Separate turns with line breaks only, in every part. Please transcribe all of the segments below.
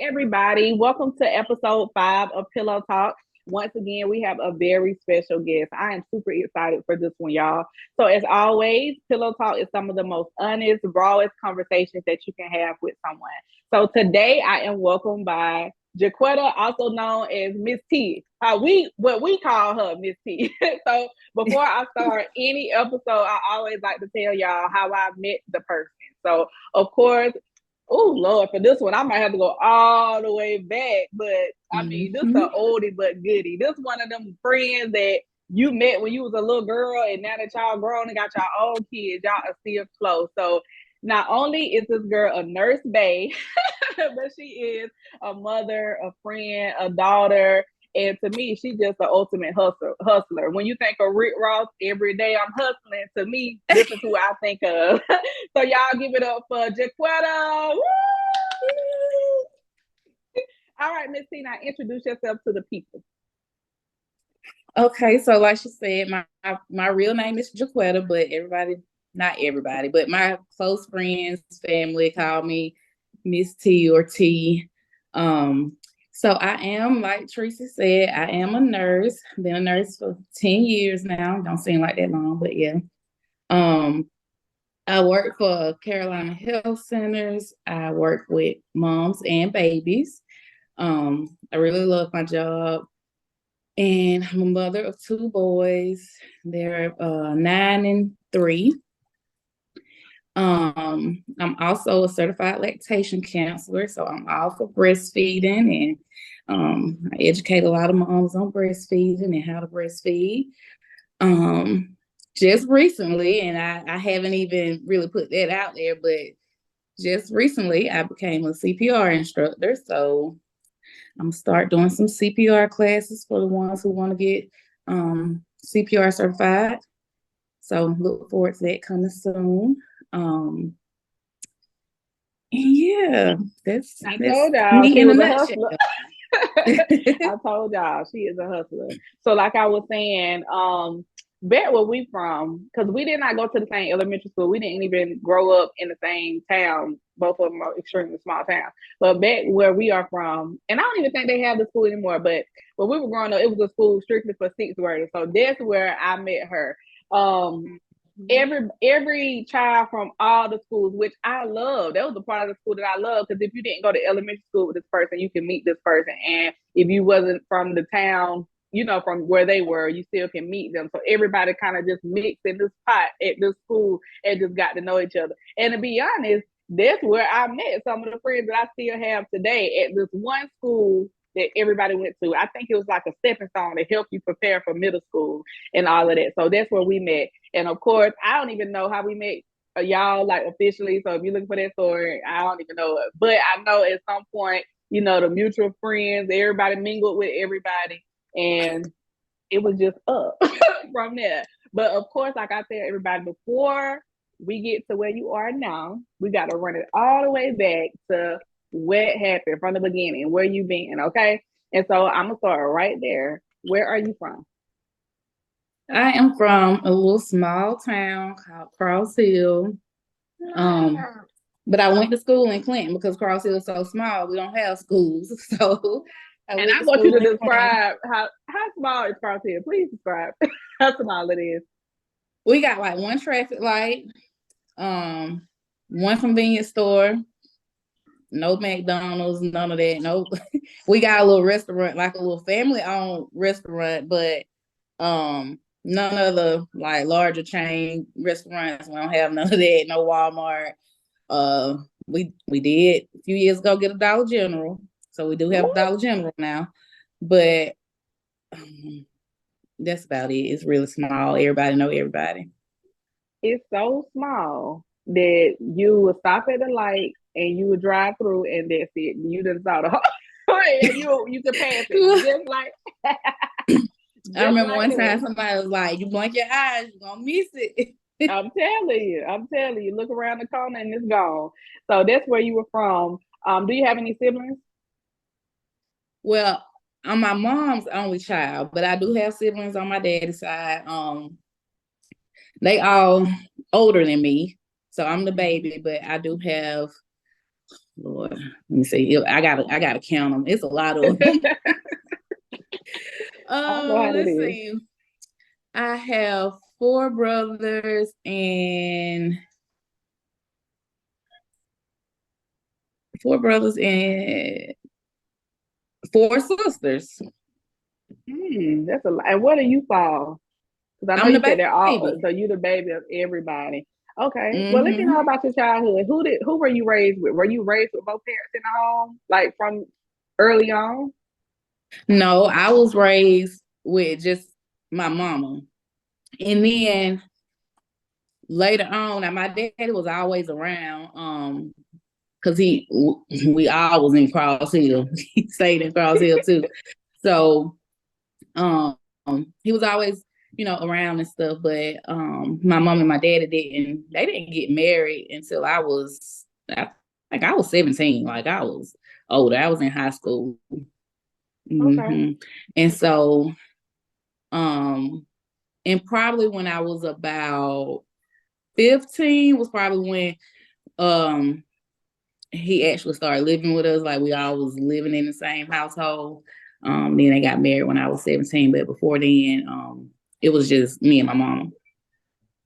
Everybody. Welcome to episode 5 of Pillow Talk. Once again, we have a very special guest. I am super excited for this one, y'all. So, as always, Pillow Talk is some of the most honest, rawest conversations that you can have with someone. So, today I am welcomed by Jaquetta, also known as Miss T. What we call her Miss T. So, before I start any episode, I always like to tell y'all how I met the person. So, of course, oh Lord, for this one, I might have to go all the way back. But I mean, this is
Mhm.
a oldie but goodie. This one of them friends that you met when you was a little girl, and now that y'all grown and got y'all own kids, y'all are still close. So not only is this girl a nurse bae, but she is a mother, a friend, a daughter. And to me, she's just the ultimate hustler. When you think of Rick Ross, every day I'm hustling. To me, this is who I think of. So y'all give it up for Jaquetta. Woo! All right, Miss T, now introduce yourself to the people.
Okay, so like she said, my real name is Jaquetta, but not everybody, but my close friends, family call me Miss T or T. Um, so I am, like Tracy said, I am a nurse. Been a nurse for 10 years now. Don't seem like that long, but yeah. Um, I work for Carolina Health Centers. I work with moms and babies. I really love my job. And I'm a mother of two boys. They're 9 and 3. I'm also a certified lactation counselor, so I'm all for breastfeeding, and I educate a lot of moms on breastfeeding and how to breastfeed. Um, just recently, and I haven't even really put that out there, but just recently I became a CPR instructor. So I'm gonna start doing some CPR classes for the ones who want to get CPR certified. So look forward to that coming soon. Um, and yeah,
I
that's
told y'all
me
she
in a
was a
nutshell.
hustler. I told y'all she is a hustler. So, like I was saying, bet where we from, because we did not go to the same elementary school. We didn't even grow up in the same town. Both of them are extremely small towns. But bet where we are from, and I don't even think they have the school anymore. But when we were growing up, it was a school strictly for sixth graders. So that's where I met her. Um, every child from all the schools, which I love. That was the part of the school that I love, because if you didn't go to elementary school with this person, you can meet this person, and if you wasn't from the town, from where they were, you still can meet them. So everybody kind of just mixed in this pot at this school and just got to know each other. And to be honest, that's where I met some of the friends that I still have today at this one school that everybody went to. I think it was like a stepping stone to help you prepare for middle school and all of that. So that's where we met. And of course, I don't even know how we met y'all like officially. So if you're looking for that story, I don't even know it. But I know at some point, the mutual friends, everybody mingled with everybody. And it was just up from there. But of course, like I tell everybody, before we get to where you are now, we got to run it all the way back to what happened from the beginning, where you been, okay? And so I'm gonna start right there. Where are you from?
I am from a little small town called Cross Hill. Um, but I went to school in Clinton because Cross Hill is so small. We don't have schools, so I
And
went
I
to
want you
school
to
in Clinton.
describe how small is Crosshair. Please describe how small it is.
We got like one traffic light, one convenience store, no McDonald's, none of that. No, we got a little restaurant, like a little family-owned restaurant, but none of the like larger chain restaurants. We don't have none of that. No Walmart. Uh, we did a few years ago get a Dollar General, so we do have a
Ooh,
Dollar General now, but that's about it. It's really small. Everybody know everybody.
it's so small that you would stop at the light and you would drive through, and that's it. You just saw the and you can pass it just like
I
just
remember
like
one time
that.
somebody was like, "You blink your eyes, you're gonna miss it."
I'm telling you. Look around the corner and it's gone. So that's where you were from. Do you have any siblings?
Well, I'm my mom's only child, but I do have siblings on my daddy's side. They all older than me, so I'm the baby, but I do have Lord, let me see. I gotta count them. It's a lot of them. Let's see. I have 4 brothers and 4 sisters.
That's a lot. And what do you fall? Because I know
I'm
you
the
said they're all,
baby.
so you the baby of everybody. Okay.
Mm-hmm.
Well, let me know about your childhood. Who were you raised with? Were you raised with both parents in the home, like from early on?
No, I was raised with just my mama. And then later on, now my daddy was always around, because we all was in Cross Hill. He stayed in Cross Hill too. So um he was always, around and stuff. But my mom and my daddy didn't get married until I was 17. Like I was older. I was in high school.
Okay.
And so and probably when I was about 15 was probably when he actually started living with us. Like we all was living in the same household. Then they got married when I was 17, but before then, it was just me and my mama.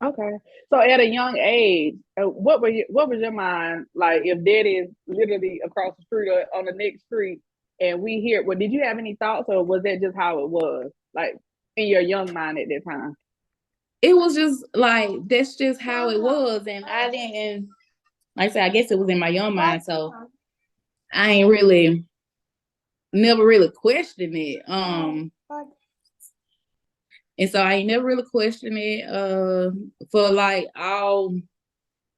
Okay. So at a young age, what was your mind like if daddy is literally across the street or on the next street and we hear well, did you have any thoughts or was that just how it was? Like in your young mind at that time?
It was just like that's just how it was. And I didn't, like I said, I guess it was in my young mind, so I ain't really never really questioned it. And so I ain't never really questioned it for like all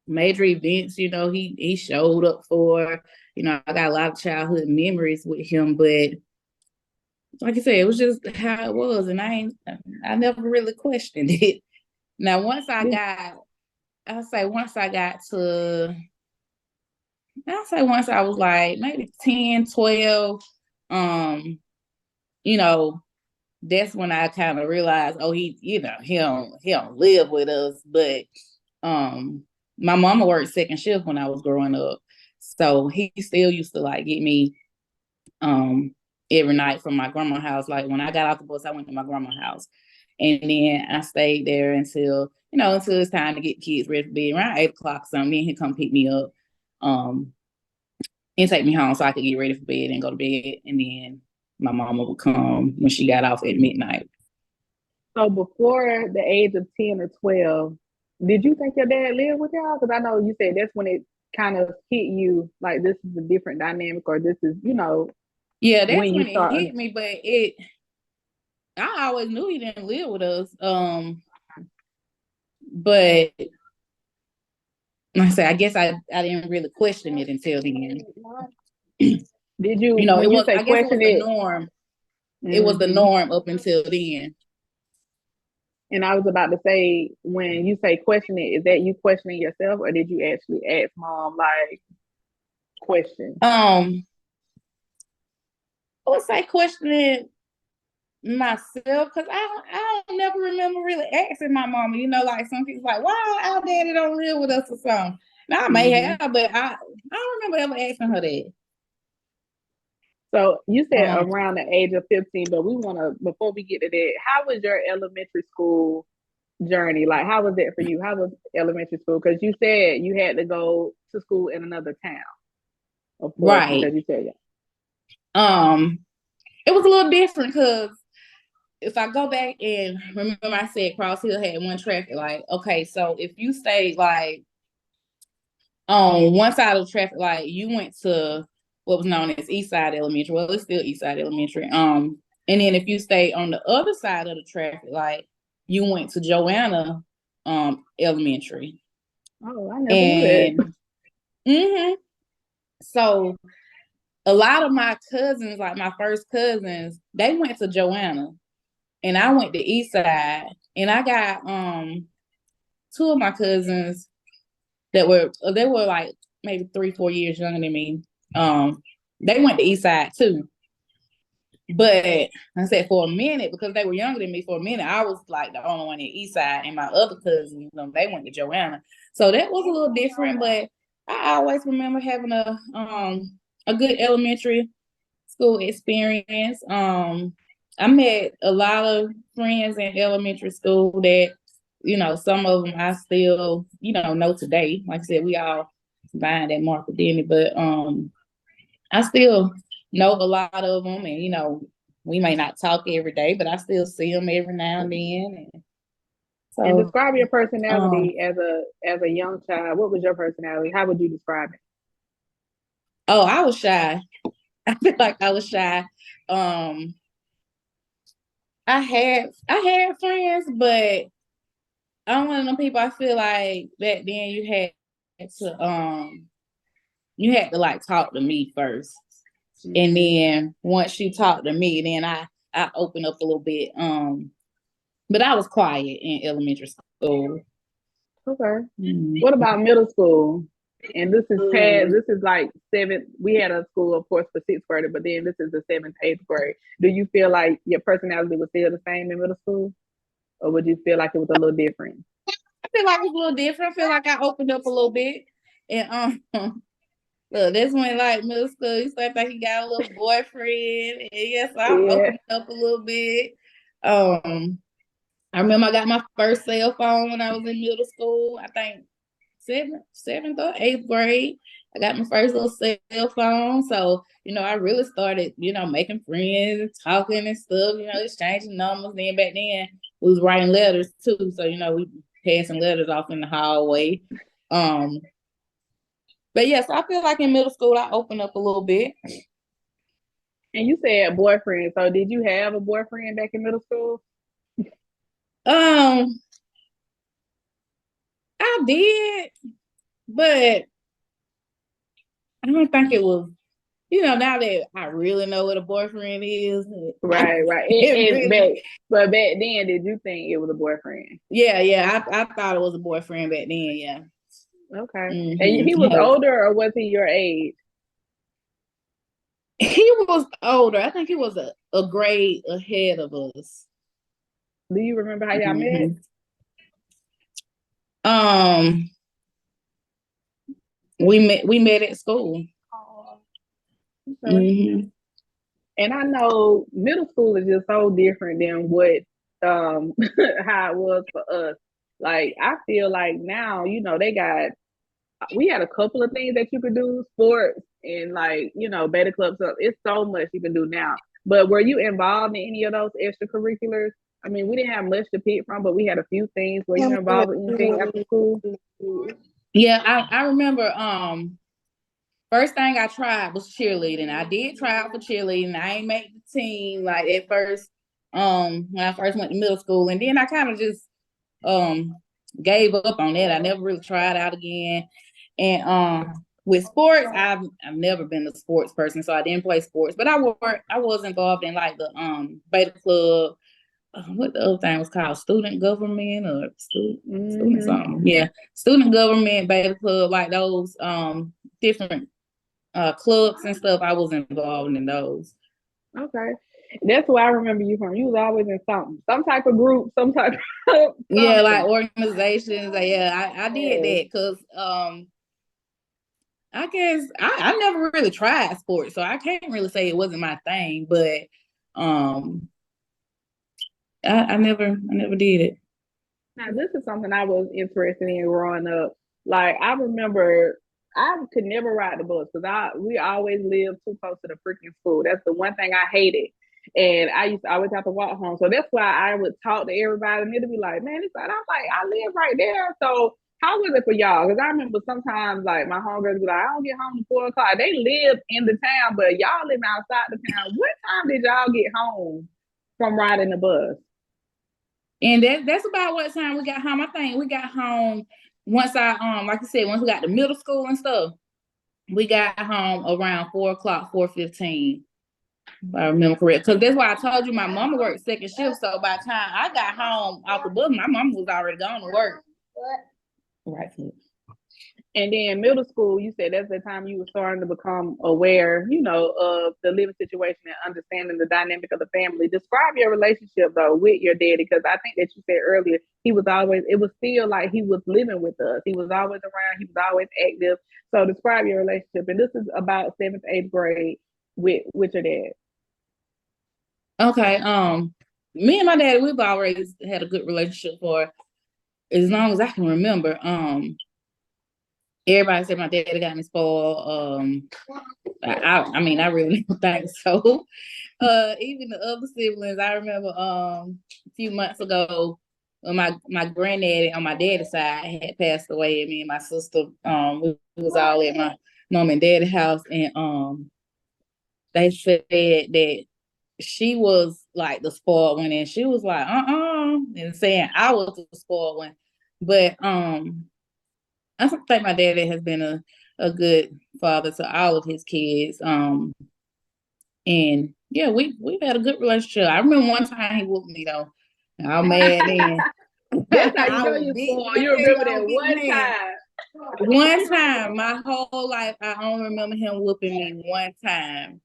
major events, he showed up for. I got a lot of childhood memories with him, but like I said, it was just how it was, and I never really questioned it. Now once I was like maybe 10, 12, you know, that's when I kind of realized, oh, he don't live with us. But my mama worked second shift when I was growing up. So he still used to like get me every night from my grandma's house. Like when I got off the bus, I went to my grandma's house. And then I stayed there until it's time to get kids ready for bed around 8 o'clock or something. Then he'd come pick me up and take me home so I could get ready for bed and go to bed. And then my mama would come when she got off at midnight.
So before the age of 10 or 12, did you think your dad lived with y'all? Because I know you said that's when it kind of hit you like this is a different dynamic or this is,
yeah, that's when it hit me, but I always knew he didn't live with us. But like I said, I guess I didn't really question it until then.
Did you?
I guess it was the norm. Mm-hmm. It was the norm up until then.
And I was about to say, when you say question it, is that you questioning yourself, or did you actually ask mom like questions?
I would say questioning myself because I don't never remember really asking my mama. Like some people like, why our daddy don't live with us or something. Now I may have, but I don't remember ever asking her that.
So you said around the age of 15, but we want to, before we get to that, how was your elementary school journey? Like, how was it for you? How was elementary school? Because you said you had to go to school in another town, of course,
right?
Because you said
it was a little different because if I go back and remember, I said Cross Hill had one traffic light. Okay, so if you stayed like on one side of the traffic light, you went to what was known as East Side Elementary. Well, it's still East Side Elementary. And then if you stayed on the other side of the traffic light, you went to Joanna Elementary.
Oh, I never knew that.
Mm-hmm. So a lot of my cousins, like my first cousins, they went to Joanna, and I went to East Side, and I got two of my cousins they were like maybe 3-4 years younger than me. They went to East Side too. But I said for a minute, because they were younger than me, for a minute, I was like the only one in East Side, and my other cousins, they went to Joanna. So that was a little different, but I always remember having a good elementary school experience. I met a lot of friends in elementary school that, you know, some of them I still, you know today. Like I said, we all combined at Mark Denny, but I still know a lot of them, and you know, we may not talk every day, but I still see them every now and then.
And describe your personality as a young child. What was your personality? How would you describe it?
Oh, I was shy. I feel like I was shy. I had friends, but I'm one of them people. I feel like back then you had to like talk to me first, and then once you talk to me, then I open up a little bit. But I was quiet in elementary school.
Okay. What about middle school? And this is past. This is like seventh. We had a school, of course, for sixth grade, but then this is the seventh, eighth grade. Do you feel like your personality was still the same in middle school, or would you feel like it was a little different?
I feel like it was a little different. I feel like I opened up a little bit, and look, this when like middle school, he started like he got a little boyfriend, and yes, I opened up a little bit. I remember I got my first cell phone when I was in middle school. I think seventh or eighth grade. I got my first little cell phone. So, you know, I really started, you know, making friends and talking and stuff, you know, exchanging numbers. Then back then we was writing letters too. So, you know, we passing letters off in the hallway. But yes, I feel like in middle school I opened up a little bit.
And you said boyfriend. So did you have a boyfriend back in middle school?
I did, but I don't think it was, you know, now that I really know what a boyfriend is.
Right. But back then, did you think it was a boyfriend?
Yeah. I thought it was a boyfriend back then, yeah.
Okay. And he was older, or was he your age?
He was older. I think he was a grade ahead of us.
Do you remember how y'all met?
We met at school.
Okay. And I know middle school is just so different than what how it was for us. Like I feel like now, you know, we had a couple of things that you could do, sports and like, you know, beta clubs. So it's so much you can do now. But were you involved in any of those extracurriculars? I mean, we didn't have much to pick from, but we had a few things. Were you involved in anything after school?
Yeah, I remember first thing I tried was cheerleading. I did try out for cheerleading. I ain't make the team like at first, when I first went to middle school. And then I kind of just gave up on that. I never really tried out again. And with sports, I've never been a sports person, so I didn't play sports. But I was involved in like the beta club. What the other thing was called, student government or student something. Yeah, student government, beta club, like those different clubs and stuff. I was involved in those.
Okay. That's where I remember you from. You was always in some type of group, some type of
yeah, like organizations. Yeah, I did that because I guess I never really tried sports, so I can't really say it wasn't my thing, but I never did it.
Now this is something I was interested in growing up. Like I remember I could never ride the bus because we always lived too close to the freaking school. That's the one thing I hated. And I used to always have to walk home. So that's why I would talk to everybody and it'd be like, man, it's like I'm like, I live right there. So how was it for y'all? Because I remember sometimes like my homegirls be like, I don't get home till 4 o'clock. They live in the town, but y'all live outside the town. What time did y'all get home from riding the bus?
And that's about what time we got home. I think we got home once like I said, once we got to middle school and stuff, we got home around 4 o'clock, 4:15. If I remember correct. Because that's why I told you my mama worked second shift. So by the time I got home off the bus, my mama was already gone to work. Right foot.
And then middle school, you said that's the time you were starting to become aware, of the living situation and understanding the dynamic of the family. Describe your relationship though with your daddy, because I think that you said earlier it was still like he was living with us. He was always around. He was always active. So describe your relationship, and this is about seventh, eighth grade with your dad.
Okay. Me and my dad, we've always had a good relationship for as long as I can remember. Everybody said my daddy got me spoiled. I mean, I really don't think so. Even the other siblings, I remember a few months ago when my granddaddy on my daddy's side had passed away, and me and my sister, we was all at my mom and daddy's house, and they said that she was like the spoiled one, and she was like, and saying I was the spoiled one. But I think my daddy has been a good father to all of his kids. And yeah, we've had a good relationship. I remember one time he whooped me though. I was mad then.
That's how you know you spoiled. You remember that one time.
One time, my whole life, I only remember him whooping me one time.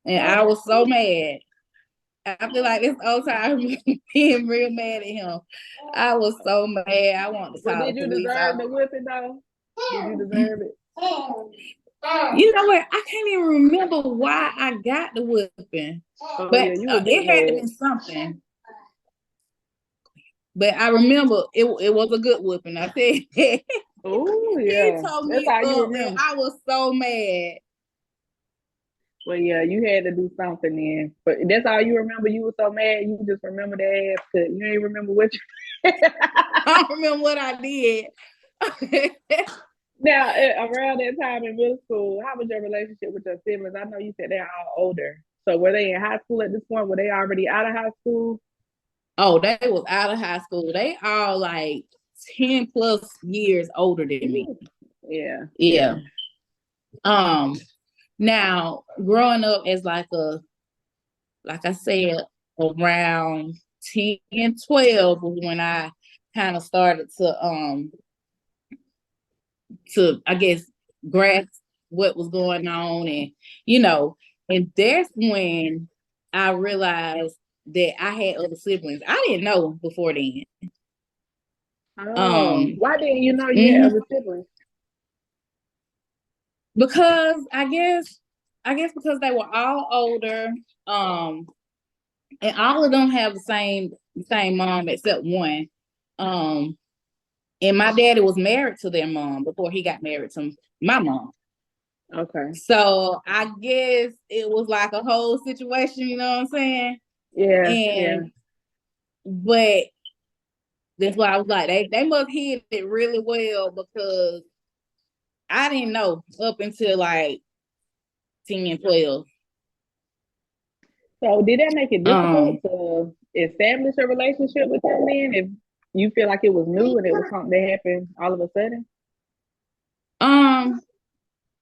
And I was so mad. I feel like this whole time being real mad at him. I was so mad. I want to call
the police. Did you deserve the whipping though? Did you deserve it?
You know what? I can't even remember why I got the whipping.
Oh,
but
yeah,
it had to be something. But I remember it was a good whipping. I said,
oh yeah.
He told
That's
me
how you
up,
remember.
and I was so mad.
Well, yeah, you had to do something then. But that's all you remember. You were so mad. You just remember the ass cut. You ain't remember what you.
I don't remember what I did.
Now, around that time in middle school, how was your relationship with your siblings? I know you said they're all older. So were they in high school at this point? Were they already out of high school?
Oh, they was out of high school. They all like 10 plus years older than me.
Yeah.
Now growing up as like I said, around 10, 12 was when I kind of started to I guess grasp what was going on, and and that's when I realized that I had other siblings. I didn't know before then.
Why didn't you know you had other siblings?
Because I guess because they were all older, and all of them have the same mom except one. And my daddy was married to their mom before he got married to my mom.
Okay.
So I guess it was like a whole situation, you know what I'm saying?
Yeah.
But that's why I was like, they must hit it really well, because I didn't know up until like 10, 12.
So did that make it difficult to establish a relationship with them then, if you feel like it was new and it was something that happened all of a sudden?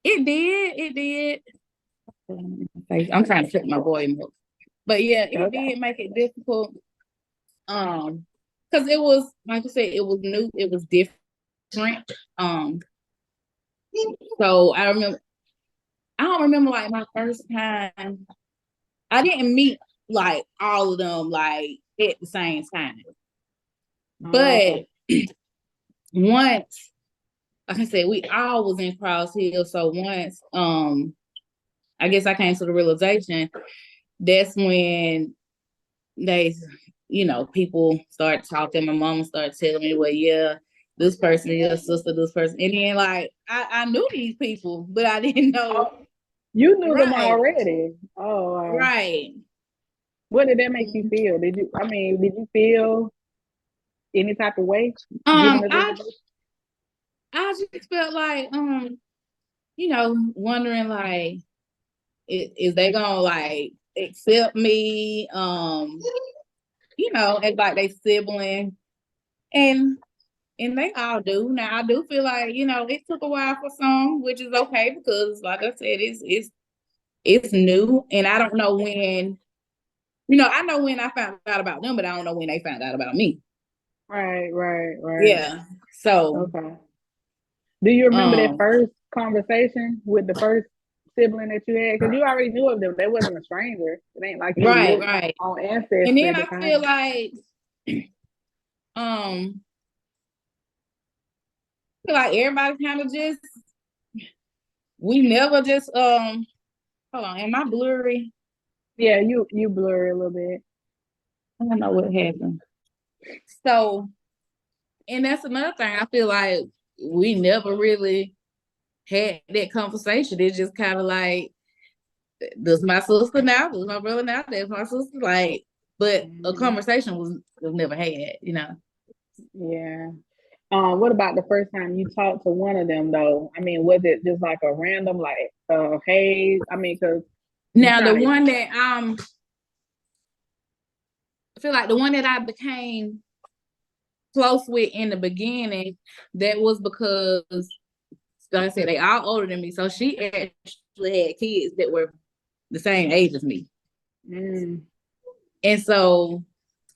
It did. I'm trying to check my boy milk. But yeah, it did make it difficult. Because it was, like I said, it was new, it was different. So I don't remember like my first time. I didn't meet like all of them like at the same time. But once, like I said, we all was in Cross Hill. So once I guess I came to the realization, that's when they, people start talking. My mom started telling me, well, yeah, this person is your sister, this person. And then like I knew these people, but I didn't know.
You knew them already.
Right.
What did that make you feel? Did you feel any type of way?
I just felt like wondering like, is they gonna like accept me? As like they sibling, and they all do. Now I do feel like it took a while for some, which is okay, because like I said, it's new, and I don't know when. I know when I found out about them, but I don't know when they found out about me.
Right.
Yeah. So.
Okay. Do you remember that first conversation with the first sibling that you had? Because you already knew of them. They wasn't a stranger. It ain't like you looked
right.
on
And
Ancestry
then
at the
I feel
time.
like um everybody kind of just, we never just hold on, am I blurry?
Yeah, you blurry a little bit.
I don't know what happened. So, and that's another thing. I feel like we never really had that conversation. It's just kind of like, does my sister now, does my brother now, that's my sister, like, but a conversation was never had, you know.
Yeah. What about the first time you talked to one of them though? I mean, was it just like a random, like, hey? I mean, because you
Now the
trying to.
one that I feel like the one that I became close with in the beginning, that was because, like I said, they all older than me. So she actually had kids that were the same age as me. And so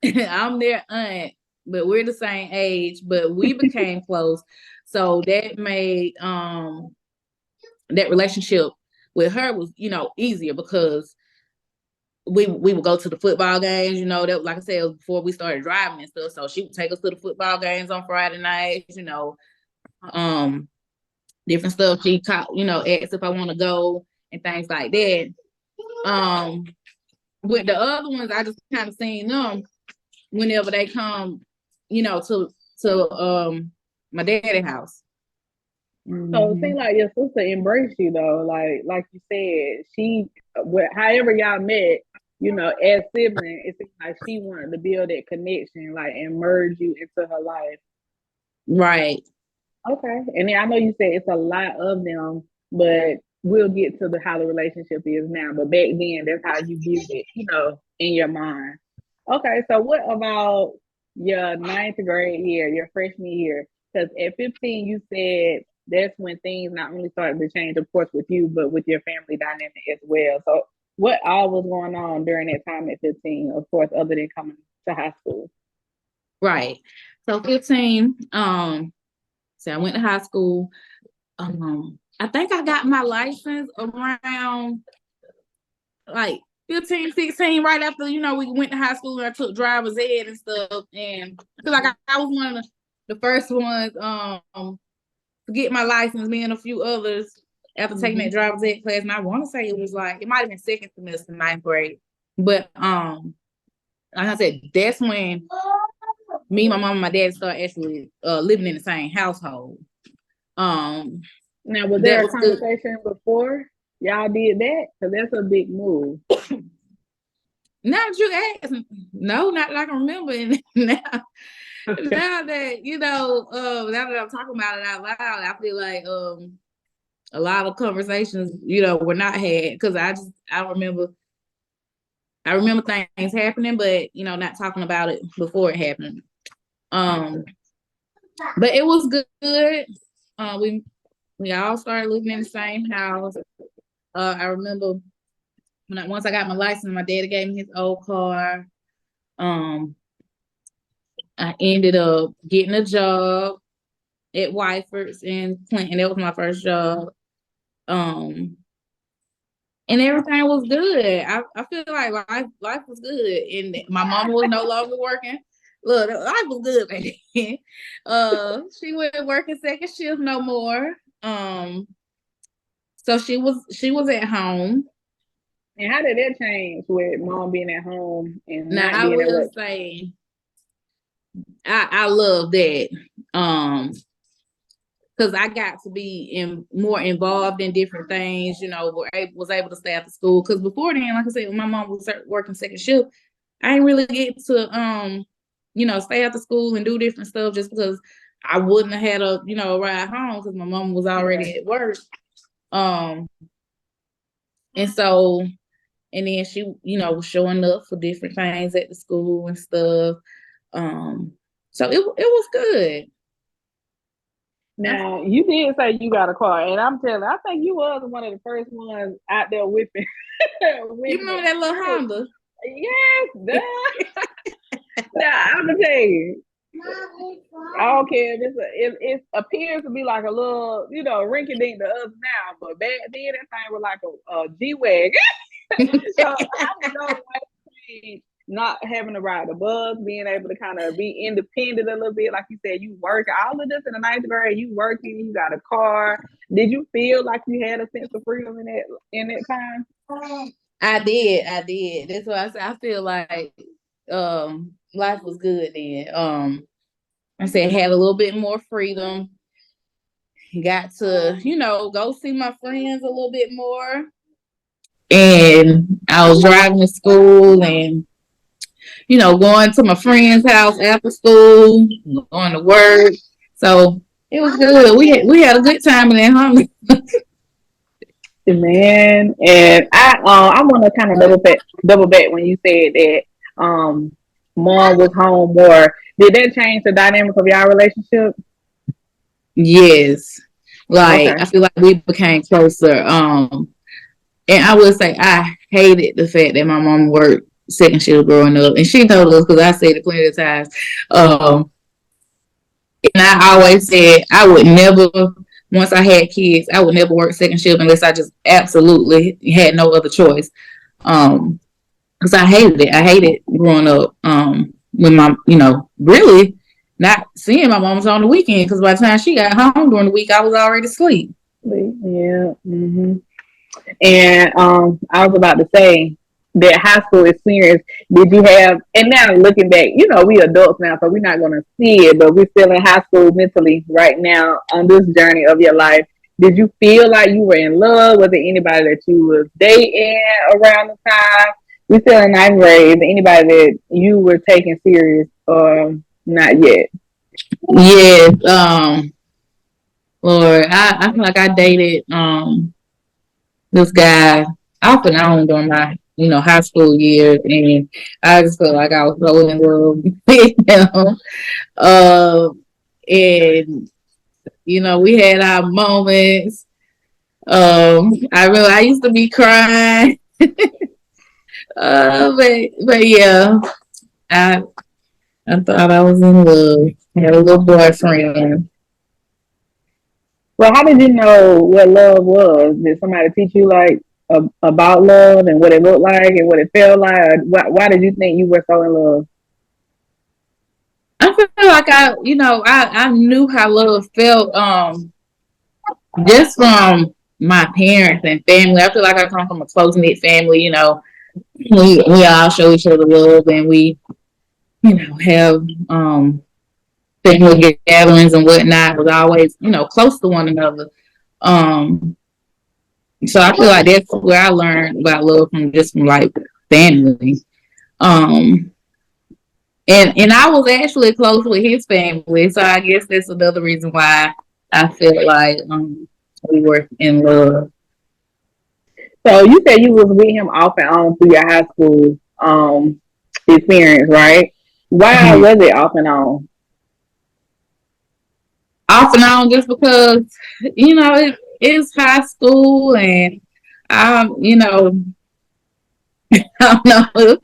I'm their aunt, but we're the same age, but we became close. So that made that relationship with her was, you know, easier because we would go to the football games, you know, that, like I said, was before we started driving and stuff. So she would take us to the football games on Friday nights, you know, different stuff. She caught, you know, asked if I want to go and things like that. With the other ones, I just kind of seen them whenever they come, you know, to my daddy's house.
So it seems like your sister embraced you though. Like you said, she, however y'all met, you know, as siblings, it seems like she wanted to build that connection, like, and merge you into her life.
Right.
Okay. And then I know you said it's a lot of them, but we'll get to how the relationship is now. But back then, that's how you viewed it, you know, in your mind. Okay. So what about your ninth grade year, your freshman year? Because at 15, you said that's when things not only started to change, of course, with you, but with your family dynamic as well. So what all was going on during that time at 15, of course, other than coming to high school?
Right. So 15, so I went to high school. I think I got my license around like 15, 16, right after, you know, we went to high school and I took driver's ed and stuff. And I feel like I was one of the first ones to get my license, me and a few others, after taking that driver's ed class. And I want to say it was like, it might have been second semester, ninth grade. But like I said, that's when me, my mom, and my dad started actually living in the same household.
Now, was there a conversation before y'all did that? Because that's a big move.
Now that you ask, no, not that I can remember. now, now that, you know, now that I'm talking about it out loud, I feel like a lot of conversations, you know, were not had, because I remember things happening, but, you know, not talking about it before it happened. But it was good. We all started living in the same house. I remember once I got my license, my daddy gave me his old car. I ended up getting a job at Wyford's in Clinton. That was my first job. And everything was good. I feel like life was good. And my mama was no longer working. Look, life was good back then. She wasn't working second shift no more. So she was at home.
And how did that change with mom being at home and
Now
not
I
being at
will
work?
say I love that. Because I got to be more involved in different things, you know, was able to stay after school. Because before then, like I said, when my mom was working second shift, I didn't really get to, you know, stay after school and do different stuff just because I wouldn't have had a, you know, a ride home because my mom was already at work. And so, and then she, you know, was showing up for different things at the school and stuff. So it was good.
Now, you did say you got a car, and I'm telling you, I think you was one of the first ones out there whipping.
You remember that little Honda?
Yes, duh. Now, I'm going to tell you, I don't care if it appears to be like a little, rinky dink to us now, but back then that thing was like a G wagon. So I was so like not having to ride the bus, being able to kind of be independent a little bit. Like you said, you work all of this in the ninth grade. You working, you got a car. Did you feel like you had a sense of freedom in that time?
I did. That's why I said I feel like life was good then. I said had a little bit more freedom. Got to, go see my friends a little bit more. And I was driving to school and, going to my friend's house after school, going to work. So it was good. We had a good time in that home.
Man, and I want to kind of double back when you said that mom was home more. Did that change the dynamic of y'all relationship?
Yes. Like
Okay.
I feel like we became closer. And I would say I hated the fact that my mom worked second shift growing up, and she told us because I said it plenty of times. And I always said I would never. Once I had kids, I would never work second shift unless I just absolutely had no other choice. Because I hated it. I hated growing up. When my, really not seeing my mom's on the weekend because by the time she got home during the week, I was already asleep.
Yeah. Mm-hmm. And I was about to say that high school experience. Did you have? And now looking back, we adults now, so we're not gonna see it, but we're still in high school mentally right now on this journey of your life. Did you feel like you were in love? Was there anybody that you was dating around the time? We still in ninth grade. Is there anybody that you were taking serious or not yet?
Yes. Lord, I feel like I dated this guy off and on during my high school years, and I just felt like I was so in love with him. Uh, and we had our moments. I used to be crying. But yeah, I I thought I was in love. I had a little boyfriend.
Well, how did you know what love was? Did somebody teach you like about love and what it looked like and what it felt like? Or why did you think you were so in love?
I feel like I knew how love felt just from my parents and family. I feel like I come from a close knit family. We all show each other love, and we have family gatherings and whatnot. Was always close to one another. Um, so I feel like that's where I learned about love from like family. Um, and I was actually close with his family, so I guess that's another reason why I feel like we were in love.
So you said you was with him off and on through your high school experience, right? Why
Mhm.
was it off and on?
Off and on, just because it's high school, and you know, I don't know,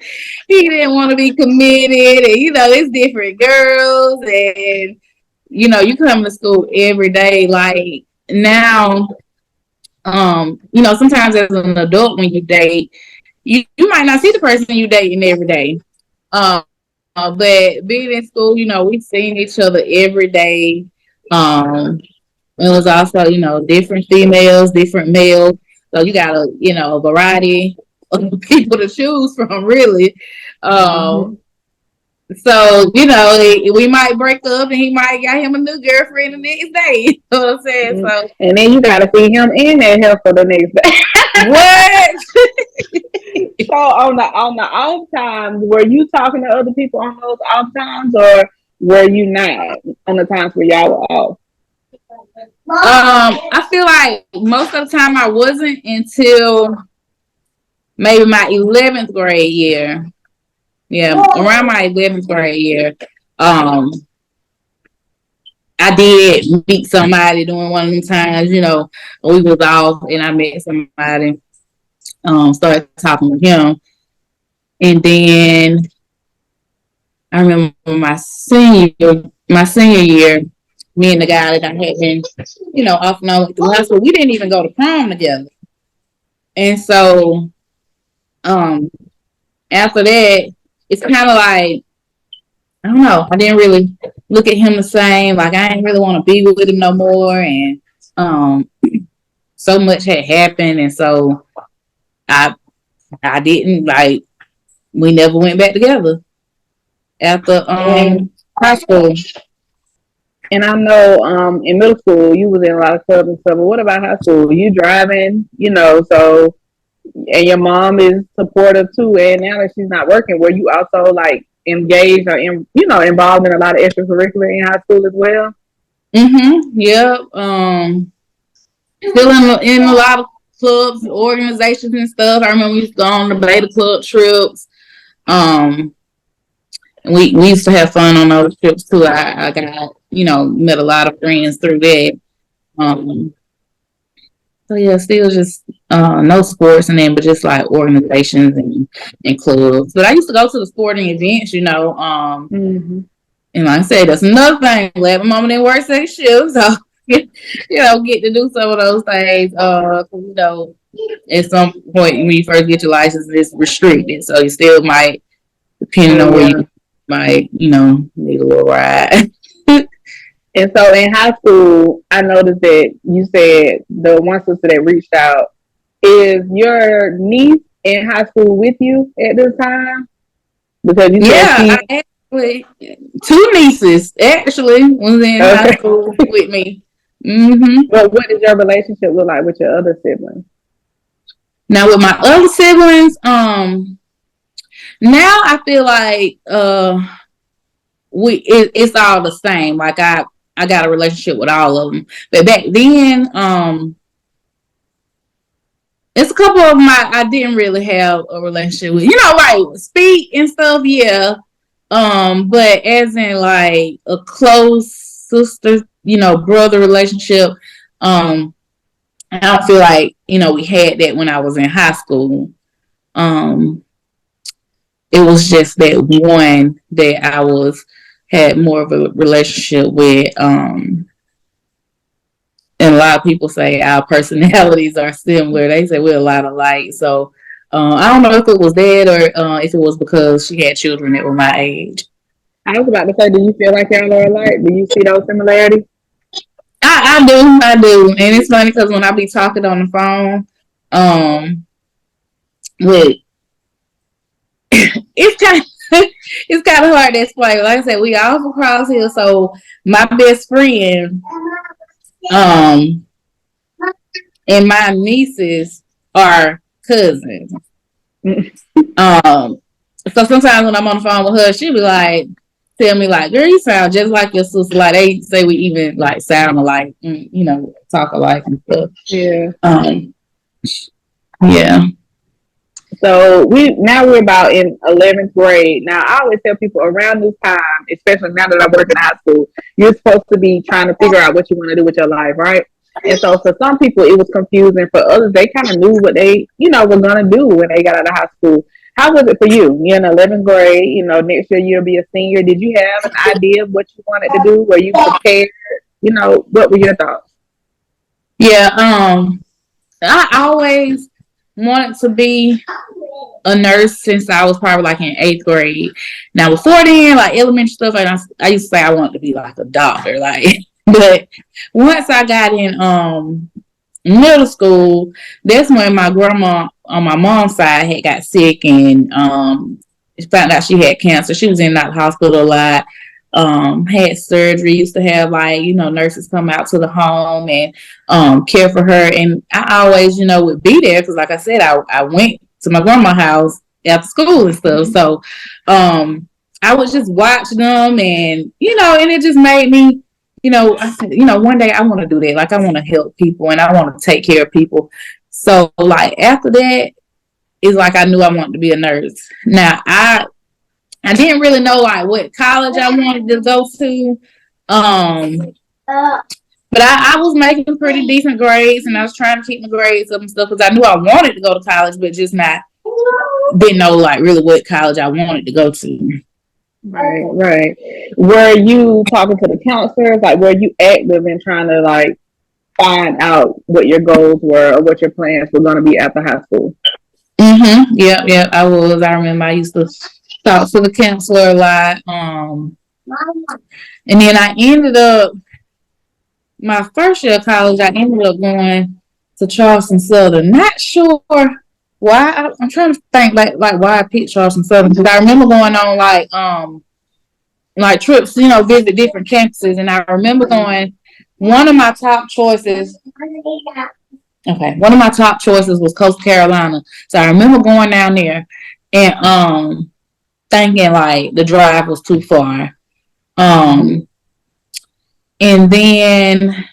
he didn't want to be committed, and it's different girls, and you come to school every day. Like now, sometimes as an adult when you date, you might not see the person you dating every day. But being in school, we've seen each other every day. It was also, different females, different males. So you got a variety of people to choose from, really.
Mm-hmm.
Um, we might break up and he might got him a new girlfriend the next day. You know what I'm saying?
Mm-hmm.
So
And then you got to see him in that help for the next day.
what?
So on the off times, were you talking to other people on those off times, or were you not on the times where y'all were off?
I feel like most of the time I wasn't until maybe my 11th grade year. Yeah, around my 11th grade year. Um, I did meet somebody during one of them times, we was off and I met somebody, started talking with him. And then I remember my senior year, me and the guy that I had been, off and on through high school, we didn't even go to prom together. And so, um, after that, it's kind of like, I don't know, I didn't really look at him the same. Like, I didn't really want to be with him no more. And, so much had happened. And so I, I didn't like, we never went back together after,
And
high school.
and I know in middle school you was in a lot of clubs and stuff, but what about high school? You driving, so and your mom is supportive too, and now that she's not working, were you also like engaged or involved in a lot of extracurricular in high school as well?
Yeah. Still in a lot of clubs, organizations, and stuff. I remember we used to go on the beta club trips. Um, we used to have fun on those trips too. I got met a lot of friends through that. Um, so yeah, still just no sports and then, but just like organizations and clubs. But I used to go to the sporting events,
Mm-hmm.
and like I said, that's another thing. Glad my mama didn't work second shift, so get to do some of those things. At some point when you first get your license, it's restricted, so you still might, depending
Oh
on where
yeah.
you might, need a little ride.
And so in high school, I noticed that you said the one sister that reached out, is your niece in high school with you at this time? Because you said
Yeah,
she
I actually two nieces actually was in high
okay.
school with me. hmm
But what does your relationship look like with your other siblings?
Now with my other siblings, now I feel like it's all the same. Like I got a relationship with all of them, but back then, it's a couple of them I didn't really have a relationship with. Like speak and stuff, yeah. But as in like a close sister, brother relationship, I don't feel like, we had that when I was in high school. Um, it was just that one that I had more of a relationship with. And a lot of people say our personalities are similar. They say we're a lot alike. So I don't know if it was that or if it was because she had children that were my age.
I was about to say, do you feel like y'all are alike? Do you see those similarities?
I do, and it's funny because when I be talking on the phone, with it's kind of it's kind of hard to explain. Like I said, we all from across here, so my best friend, um, and my nieces are cousins. Um, so sometimes when I'm on the phone with her, she'll be like, tell me like, girl, you sound just like your sister. Like they say we even like sound alike, talk alike and stuff.
Yeah.
Yeah.
So we're about in 11th grade. Now I always tell people around this time, especially now that I work in high school, you're supposed to be trying to figure out what you want to do with your life, right? And so for some people it was confusing. For others, they kind of knew what they, were gonna do when they got out of high school. How was it for you? You're in 11th grade. Next year you'll be a senior. Did you have an idea of what you wanted to do? Were you prepared? What were your thoughts?
Yeah. I always wanted to be a nurse since I was probably like in 8th grade. Now before then, like elementary stuff, I used to say I wanted to be like a doctor, like. But once I got in middle school, that's when my grandma on my mom's side had got sick and found out she had cancer. She was in that hospital a lot. Had surgery, used to have like, nurses come out to the home and care for her. And I always, would be there because like I said, I went to my grandma's house after school and stuff. So I would just watch them and it just made me, I said, one day I want to do that. Like I want to help people and I want to take care of people. So like after that, it's like I knew I wanted to be a nurse. Now I didn't really know like what college I wanted to go to. But I was making pretty decent grades and I was trying to keep my grades up and stuff because I knew I wanted to go to college, but just not didn't know like really what college I wanted to go to.
Right. Were you talking to the counselors? Like, were you active in trying to like find out what your goals were or what your plans were going to be after high school?
Yep. I was. I remember I used to talk to the counselor a lot. And then I ended up my first year of college. I ended up going to Charleston Southern. Not sure why. I'm trying to think like why I picked Charleston Southern because I remember going on like trips, visit different campuses, and I remember going. One of my top choices. Okay, one of my top choices was Coastal Carolina. So I remember going down there and thinking like the drive was too far. And then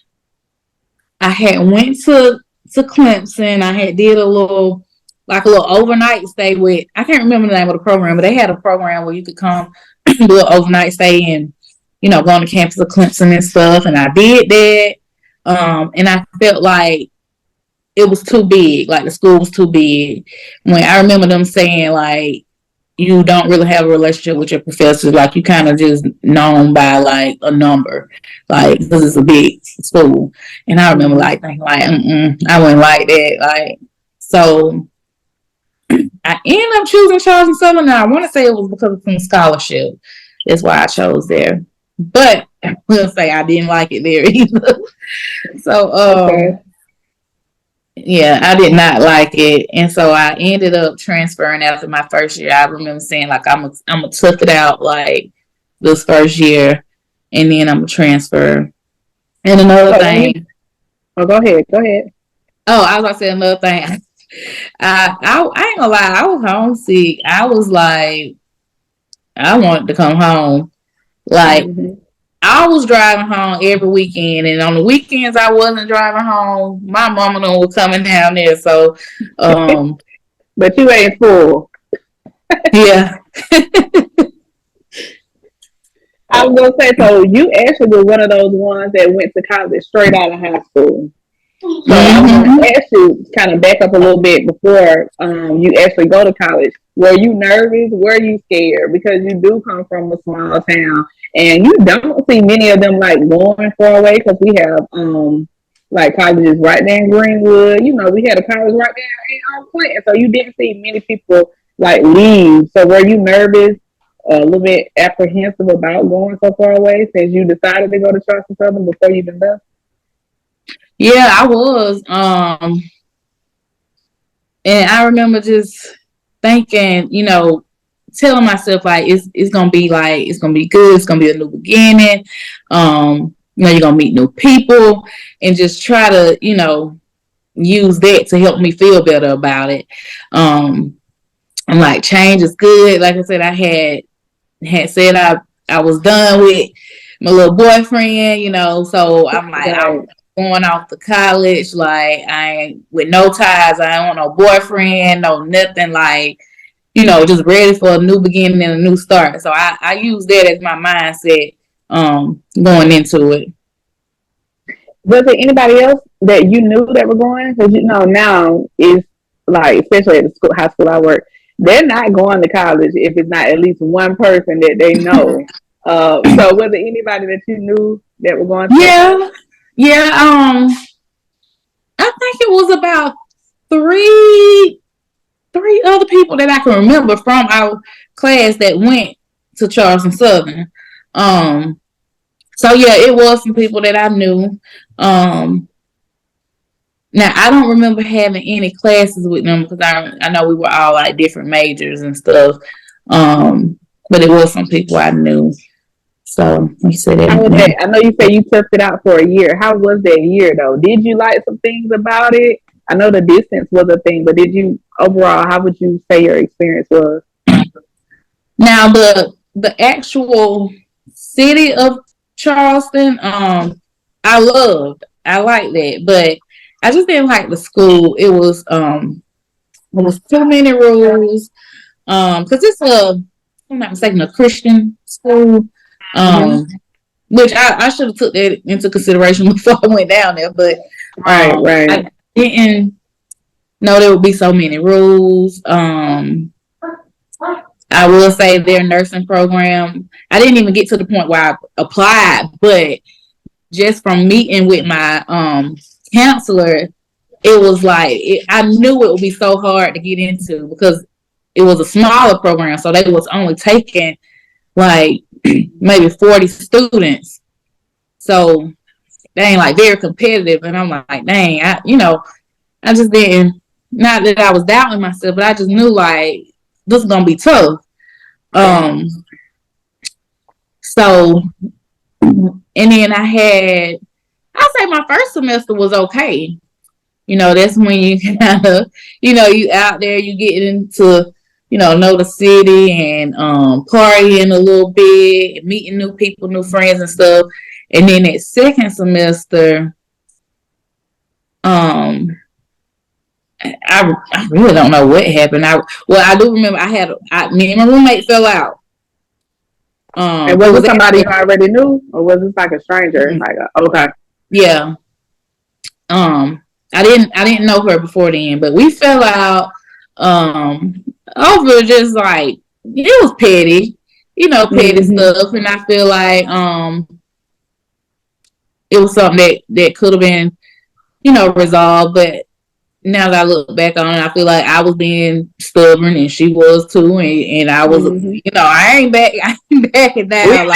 I had went to Clemson. I had did a little overnight stay with, I can't remember the name of the program, but they had a program where you could come do an overnight stay and go on the campus of Clemson and stuff. And I did that. And I felt like it was too big, like the school was too big. When I remember them saying like you don't really have a relationship with your professors, like you kind of just known by like a number, like because it's a big school. And I remember like thinking like, I wouldn't like that. Like, so I ended up choosing Charles & Southern. And I want to say it was because of some scholarship. That's why I chose there. But I will say I didn't like it there either. So,
Okay.
yeah, I did not like it, and so I ended up transferring after my first year. I remember saying like I'm gonna tough it out like this first year, and then I'm gonna transfer. And another thing.
Go ahead.
Oh, I was about to say another thing. I ain't gonna lie, I was homesick. I was like, I wanted to come home. Like, I was driving home every weekend, and on the weekends I wasn't driving home. My mama was coming down there, so
but you ain't full.
Yeah.
I was gonna say, so you actually were one of those ones that went to college straight out of high school. So I want to ask you, kind of back up a little bit before you actually go to college. Were you nervous? Were you scared? Because you do come from a small town, and you don't see many of them like going far away. Because we have like colleges right there in Greenwood. We had a college right there in Clinton, so you didn't see many people like leave. So were you nervous? A little bit apprehensive about going so far away since you decided to go to Charleston Southern before you even left?
Yeah, I was. And I remember just thinking, telling myself like it's gonna be good, it's gonna be a new beginning. You're gonna meet new people and just try to, use that to help me feel better about it. And like change is good. Like I said, I had said I was done with my little boyfriend, so I'm like, I'm going off to college, like I ain't with no ties, I don't want no boyfriend, no nothing, like, just ready for a new beginning and a new start. So I use that as my mindset going into it.
Was there anybody else that you knew that were going? Because now is like, especially at the high school I work, they're not going to college if it's not at least one person that they know. So was there anybody that you knew that were going to?
Yeah. I think it was about three other people that I can remember from our class that went to Charleston Southern. So yeah, it was some people that I knew. Now I don't remember having any classes with them because I know we were all like different majors and stuff. But it was some people I knew. So you said that.
How was that? I know you said you toughed it out for a year. How was that year though? Did you like some things about it? I know the distance was a thing, but did you overall? How would you say your experience was?
Now the actual city of Charleston, I loved. I liked that, but I just didn't like the school. It was too many rules. Because it's I'm not mistaken, a Christian school. Which I should have took that into consideration before I went down there, but
right.
I didn't know there would be so many rules. I I will say their nursing program, I didn't even get to the point where I applied, but just from meeting with my counselor, it was like I knew it would be so hard to get into because it was a smaller program, so they was only taking like maybe 40 students, so they ain't like very competitive. And I'm like, dang, I just didn't. Not that I was doubting myself, but I just knew like this is gonna be tough. So, and then I'd say my first semester was okay. That's when you kind of, you out there, you get into, know the city and partying a little bit, meeting new people, new friends and stuff. And then that second semester, I really don't know what happened. I do remember me and my roommate fell out.
And was it somebody you already knew, or was it like a stranger? Mm-hmm. Like, okay,
yeah. I didn't know her before then, but we fell out over just like it was petty, petty stuff, and I feel like it was something that could have been, resolved, but now that I look back on it, I feel like I was being stubborn and she was too, and I was, I ain't backing down.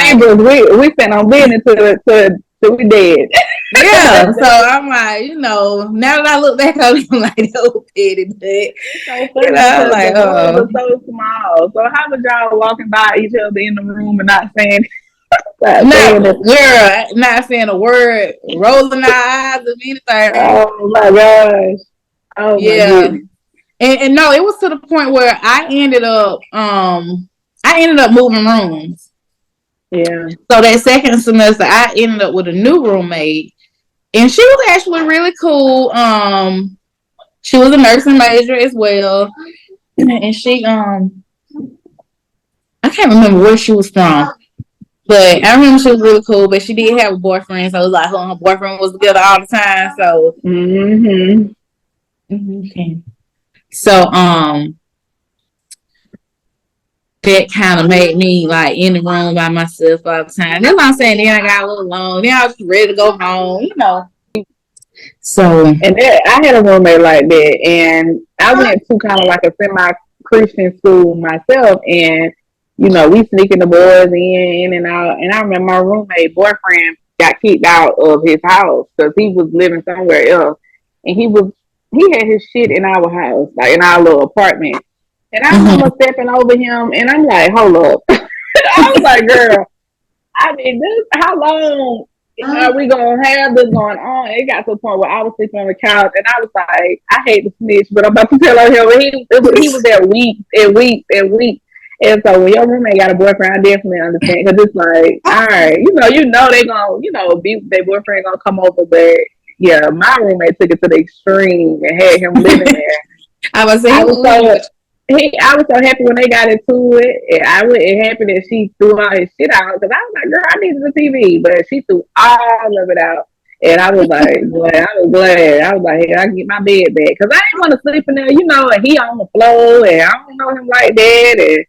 We spent on business till we dead.
Yeah, so I'm like, now that I look back on it, I'm like, no petty, but
I'm like, the so small. So how was y'all walking by each other in the room and not saying?
Girl, not saying a word, rolling our eyes and anything.
Oh my gosh. Oh yeah.
And no, it was to the point where I ended up moving rooms.
Yeah.
So that second semester I ended up with a new roommate, and she was actually really cool. She was a nursing major as well. And she I can't remember where she was from. But I remember she was really cool, but she did have a boyfriend, so it was like her boyfriend was together all the time. So okay. So that kind of made me like in the room by myself all the time. That's what I'm saying. Then I got a little alone. Then I was ready to go home, So
and I had a roommate like that, and I went to kind of like a semi-Christian school myself, and we sneaking the boys in and out. And I remember my roommate boyfriend got kicked out of his house because he was living somewhere else, and he had his shit in our house, like in our little apartment. And I remember stepping over him, and I'm like, hold up. I was like, girl, how long are we going to have this going on? It got to the point where I was sleeping on the couch, and I was like, I hate to snitch, but I'm about to tell on him. He was there weeks and weeks and weeks. And so when your roommate got a boyfriend, I definitely understand, because it's like, all right, they gonna, their boyfriend gonna come over, but yeah, my roommate took it to the extreme and had him living there. I was so happy when they got into it. And I was happy that she threw all his shit out, because I was like, girl, I needed the TV, but she threw all of it out. And I was like, boy, I was glad. I was like, hey, I can get my bed back, because I didn't want to sleep in there, and he on the floor, and I don't know him like that. And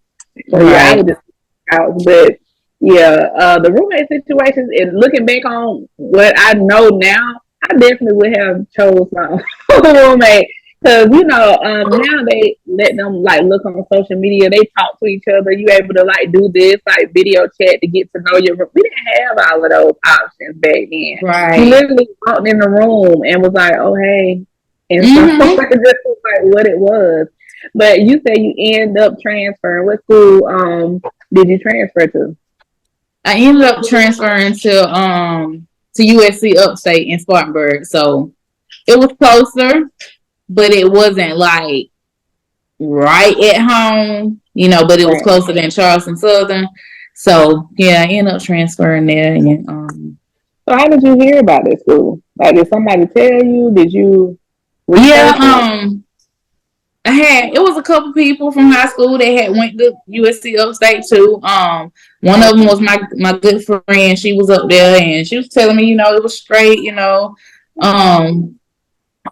so yeah, I was just out. But yeah, the roommate situations, and looking back on what I know now, I definitely would have chose my roommate. Because now they let them like look on social media. They talk to each other. You able to like do this like video chat to get to know your room. We didn't have all of those options back then.
Right.
You literally walked in the room and was like, "Oh hey," and so it just was like what it was. But you say you end up transferring. What school did you transfer to?
I ended up transferring to USC Upstate in Spartanburg. So it was closer, but it wasn't like right at home, but it was closer than Charleston Southern. So yeah, I ended up transferring there. And
so how did you hear about this school? Like, did somebody tell you? Did you?
It was a couple people from high school that had went to USC Upstate too. One of them was my good friend. She was up there, and she was telling me, it was straight, So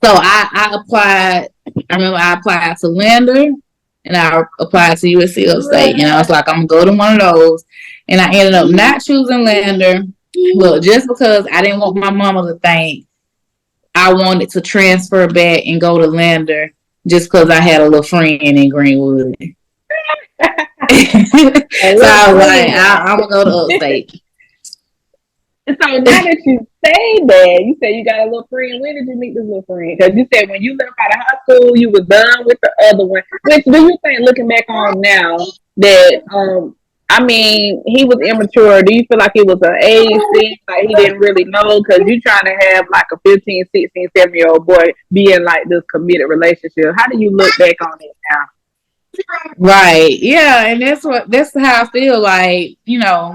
I applied. I remember I applied to Lander, and I applied to USC Upstate, and I was like, I'm gonna go to one of those, and I ended up not choosing Lander. Look, just because I didn't want my mama to think I wanted to transfer back and go to Lander just because I had a little friend in Greenwood. So I was like, I'm gonna go to Upstate.
So now that you say that, you say you got a little friend. When did you meet this little friend? Because you said when you left out of high school, you was done with the other one. Which do you think, looking back on now, that I mean, he was immature? Do you feel like it was an age thing, like he didn't really know? Because you trying to have like a 15, 16, 17-year-old boy be in like this committed relationship. How do you look back on it now?
Right. Yeah, and that's how I feel like,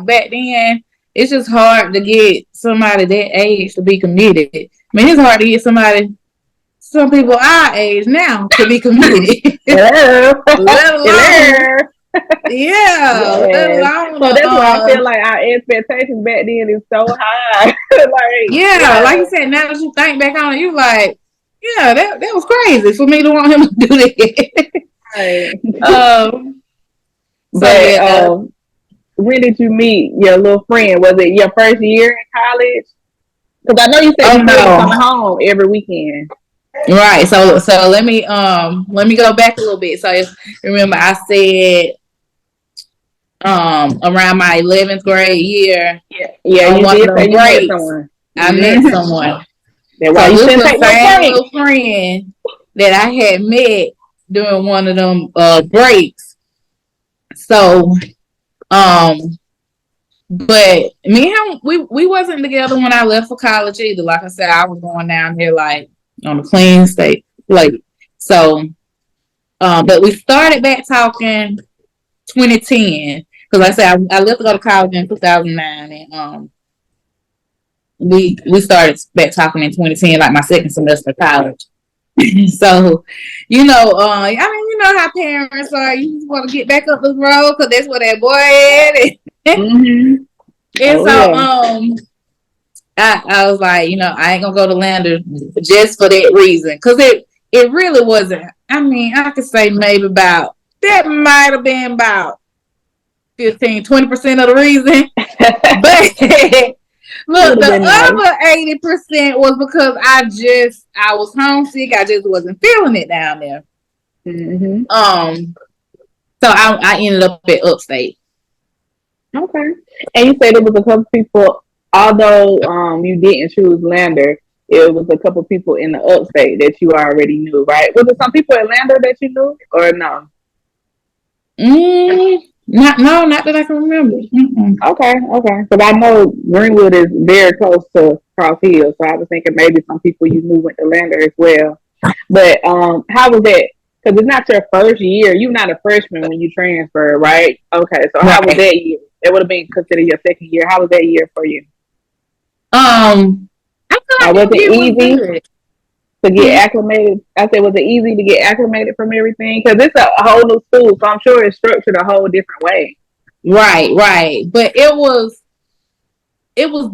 back then it's just hard to get somebody that age to be committed. I mean, it's hard to get some people our age now to be committed.
Hello.
Let alone,
Hello.
yeah.
Yes.
Let alone,
So that's why I feel like our expectations back then is so high. Like,
yeah, like you said, now that you think back on it, you like, yeah, that was crazy for me to want him to do that.
Right.
So
when did you meet your little friend? Was it your first year in college? Because I know you said you were coming home every weekend.
Right. So let me go back a little bit. So remember I said around my 11th grade year.
Yeah, you did say you met
someone. I met someone.
That's why you shouldn't take no
little friend that I had met during one of them breaks. So but me and him, we wasn't together when I left for college either. Like I said, I was going down here like on a clean state plate. So but we started back talking 2010. Because like I said, I left to go to college in 2009, and we started back talking in 2010, like my second semester of college. So, I mean, you know how parents are. You just want to get back up the road because that's where that boy is. And I was like, I ain't gonna go to Lander just for that reason, because it really wasn't. I mean, I could say maybe that might have been about 15-20% of the reason. But look, the other 80% was because I was homesick. I just wasn't feeling it down there.
Mm-hmm.
So I ended up at Upstate.
Okay. And you said it was a couple people, although you didn't choose Lander, it was a couple people in the Upstate that you already knew, right? Was it some people in Lander that you knew, or no?
Not that I can remember.
Okay. Because I know Greenwood is very close to Cross Hill, so I was thinking maybe some people you knew went to Lander as well. But how was that? Because it's not your first year. You're not a freshman when you transfer, right? Okay. So how was that year? It would have been considered your second year. How was that year for you?
I feel like
was it easy to get
Mm-hmm.
acclimated? I said, was it easy to get acclimated from everything? Because it's a whole new school, so I'm sure it's structured a whole different way.
Right. But it was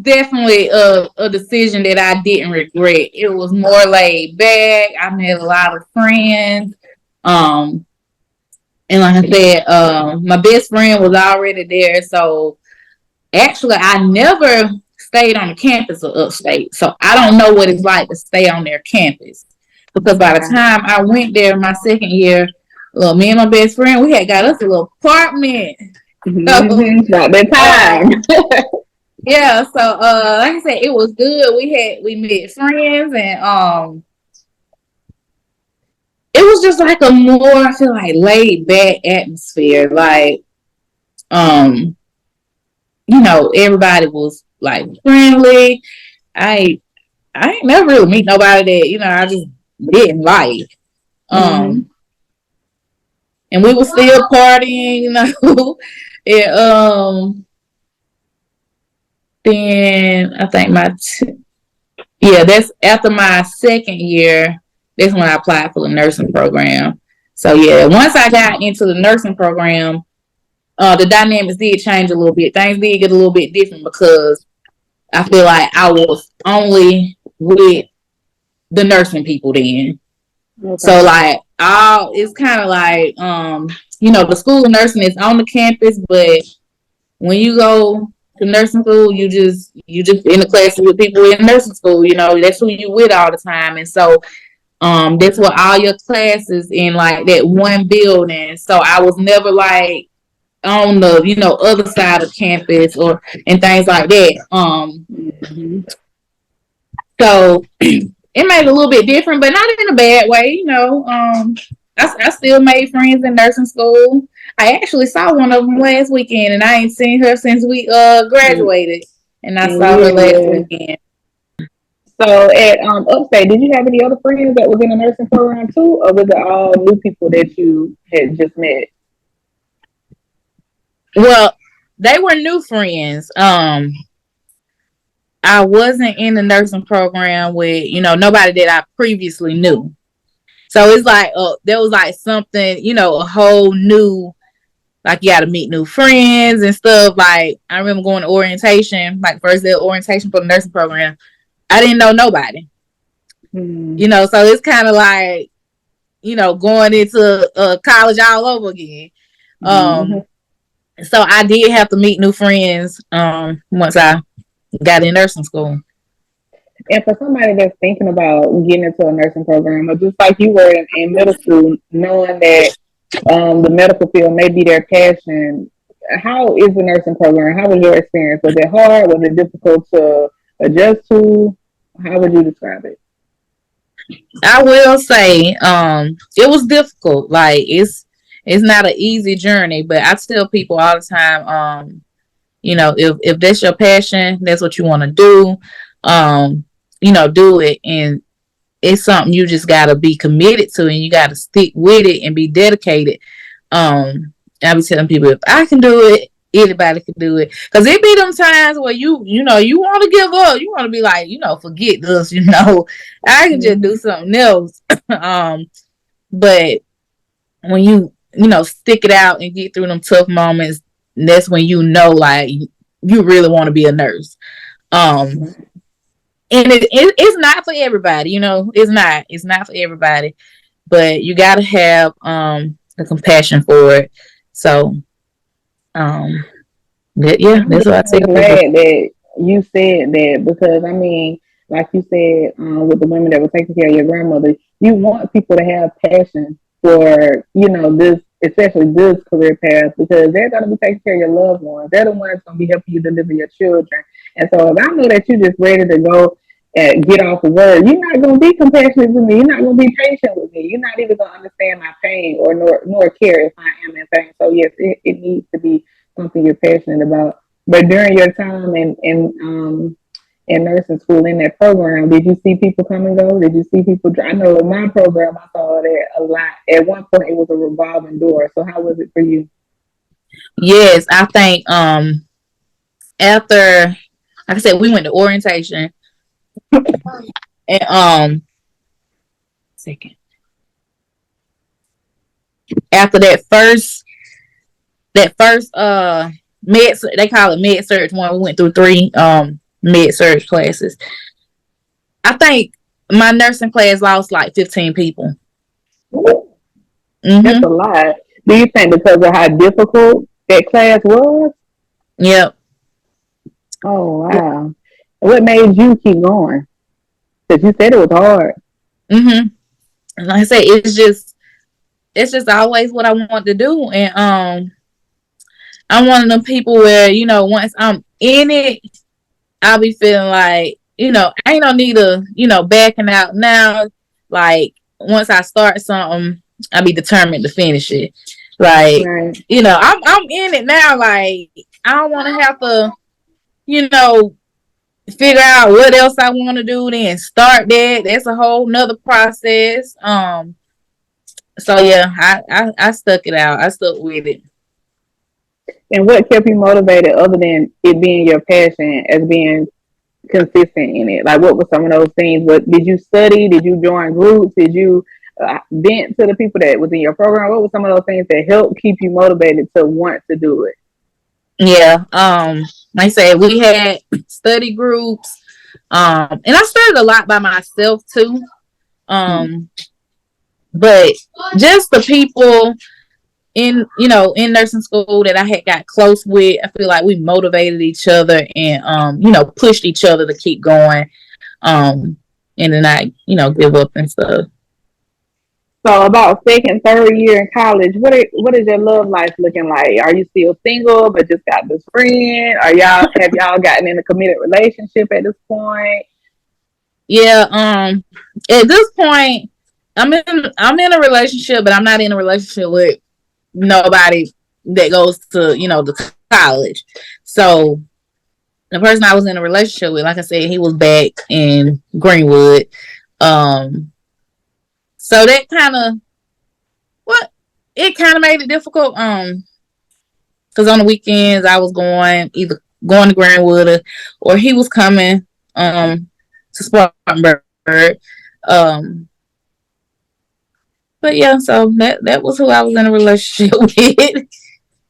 definitely a decision that I didn't regret. It was more laid back. I met a lot of friends. And like I said, my best friend was already there. So actually, I never stayed on the campus of Upstate. So I don't know what it's like to stay on their campus. Because by the time I went there my second year, me and my best friend, we had got us a little apartment.
Mm-hmm. Not that time.
Yeah, so like I said, it was good. We met friends, and it was just like a more, I feel like, laid back atmosphere. Like, everybody was like friendly. I ain't never really meet nobody that, I just didn't like. And we were still partying, and then I think that's after my second year. That's when I applied for the nursing program. So yeah, once I got into the nursing program, the dynamics did change a little bit. Things did get a little bit different because I feel like I was only with the nursing people then. So
Okay.
like all it's kind of like the school of nursing is on the campus, but when you go to nursing school, you just in the class with people in nursing school. That's who you with all the time, and so that's what all your classes in like that one building. So I was never like on the other side of campus or and things like that.
Mm-hmm.
So it made it a little bit different, but not in a bad way. I still made friends in nursing school. I actually saw one of them last weekend, and I ain't seen her since we graduated. And I saw her last
Yeah.
weekend.
So at Upstate, did you have any other friends that was in the nursing program too, or was it all new people that you had just met?
Well, they were new friends. I wasn't in the nursing program with nobody that I previously knew. So it's like there was like something, a whole new, like you got to meet new friends and stuff. Like I remember going to orientation, like first day of orientation for the nursing program. I didn't know nobody,
Hmm.
so it's kind of like, going into college all over again.
Hmm.
So I did have to meet new friends once I got in nursing school.
And for somebody that's thinking about getting into a nursing program, or just like you were in middle school, knowing that the medical field may be their passion, how is the nursing program? How was your experience? Was it hard? Was it difficult to adjust to? How would you describe it?
I will say, it was difficult. Like it's not an easy journey, but I tell people all the time, if that's your passion, that's what you want to do, do it, and it's something you just gotta be committed to, and you gotta stick with it and be dedicated. I be telling people if I can do it, anybody can do it. Cause it be them times where you want to give up. You want to be like, forget this. I can just do
Mm-hmm.
something else. But when you stick it out and get through them tough moments, that's when like you really want to be a nurse. Um, and it's not for everybody. It's not for everybody, but you got to have the compassion for it. So yeah,
I'm
that's what I
definitely
tell people.
glad that you said that because I mean, like you said, with the women that were taking care of your grandmother, you want people to have passion for this, especially this career path, because they're going to be taking care of your loved ones. They're the ones going to be helping you deliver your children. And so, if I know that you're just ready to go and get off of work, you're not going to be compassionate with me. You're not going to be patient with me. You're not even going to understand my pain or nor care if I am in pain. So yes, it needs to be something you're passionate about. But during your time in nursing school in that program, did you see people come and go? Did you see people? I know in my program, I saw that a lot. At one point, it was a revolving door. So how was it for you?
Yes, I think after, like I said, we went to orientation, and second after that first med, they call it med surge one. We went through three med surge classes. I think my nursing class lost like 15 people.
That's a
Mm-hmm.
lot. Do you think because of how difficult that class was?
Yep.
Oh wow! What made you keep going? Because you said it was hard.
Mm-hmm. And like I said, it's just always what I want to do, and I'm one of them people where once I'm in it, I'll be feeling like I ain't no need of backing out now. Like once I start something, I'll be determined to finish it. Like
Right.
I'm in it now. Like I don't want to have to you know figure out what else I want to do, then start that. That's a whole nother process. So yeah, I stuck it out. I stuck with it.
And what kept you motivated other than it being your passion as being consistent in it? Like, what were some of those things? What did you study? Did you join groups? Did you vent to the people that was in your program? What were some of those things that helped keep you motivated to want to do it?
Yeah. Like I said, we had study groups. And I studied a lot by myself too. Um, But just the people in nursing school that I had got close with, I feel like we motivated each other and pushed each other to keep going, and then I give up and stuff.
So about second, third year in college, what is your love life looking like? Are you still single but just got this friend? Have y'all gotten in a committed relationship at this point?
Yeah, at this point, I'm in a relationship, but I'm not in a relationship with nobody that goes to the college. So the person I was in a relationship with, like I said, he was back in Greenwood. Um, so that kind of made it difficult. Because on the weekends I was either going to Greenwood or he was coming to Spartanburg. Um, but yeah, so that was who I was in a relationship with.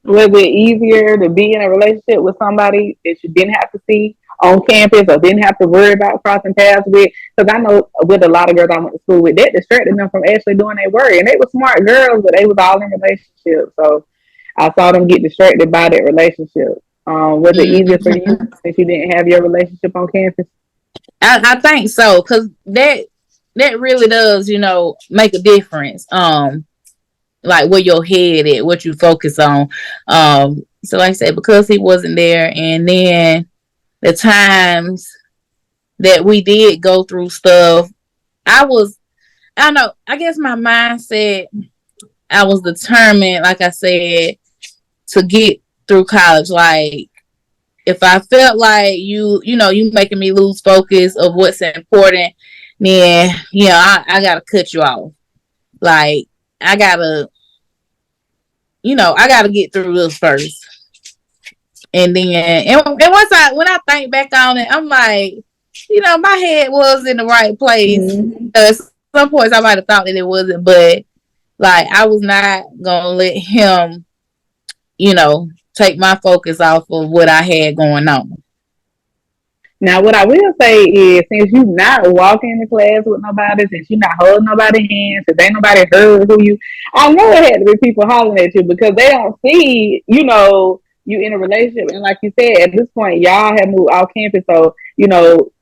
Was it easier to be in a relationship with somebody that you didn't have to see on campus or didn't have to worry about crossing paths with? Because I know with a lot of girls I went to school with, that distracted them from actually doing their work. And they were smart girls, but they was all in relationships. So I saw them get distracted by that relationship. Was it easier for you
Mm-hmm.
since you didn't have your relationship on campus?
I think so, because that really does make a difference. Like where your head at, what you focus on. So like I said, because he wasn't there, and then the times that we did go through stuff, I don't know, I guess my mindset, I was determined, like I said, to get through college. Like if I felt like you making me lose focus of what's important, then I gotta cut you off. Like I gotta I gotta get through this first. And then and when I think back on it, I'm like, my head was in the right place.
Mm-hmm.
At some points I might have thought that it wasn't, but like I was not gonna let him, take my focus off of what I had going on.
Now, what I will say is, since you not walking in the class with nobody, since you not holding nobody's hand, since ain't nobody heard who you, I know it had to be people hollering at you because they don't see, you in a relationship. And like you said, at this point, y'all have moved off campus, so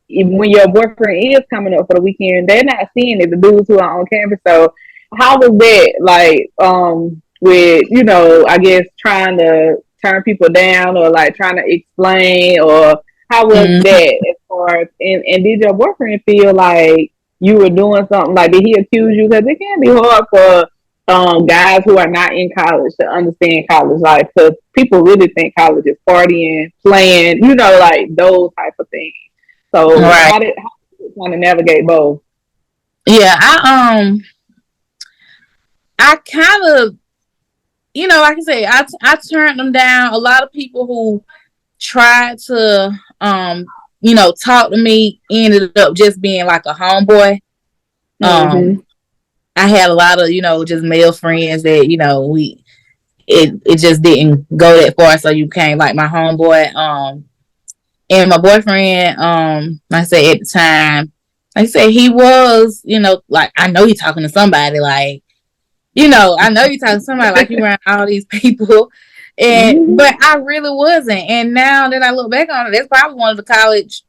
even when your boyfriend is coming up for the weekend, they're not seeing it. The dudes who are on campus. So, how was that like? With I guess trying to turn people down or like trying to explain or how was
Mm.
that as far as and did your boyfriend feel like you were doing something? Like did he accuse you? Because it can be hard for guys who are not in college to understand college life because people really think college is partying, playing, like those type of things. So
Right.
how did you kind of navigate both?
Yeah, I kind of, like I say, I turned them down. A lot of people who tried to, talk to me ended up just being like a homeboy.
Mm-hmm.
Um, I had a lot of, just male friends that, it just didn't go that far. So you became like my homeboy. And my boyfriend, like I said at the time, like I said, he was, like, I know you're talking to somebody, like, I know you're talking to somebody, like you around all these people.
Mm-hmm.
But I really wasn't. And now that I look back on it, that's probably one of the college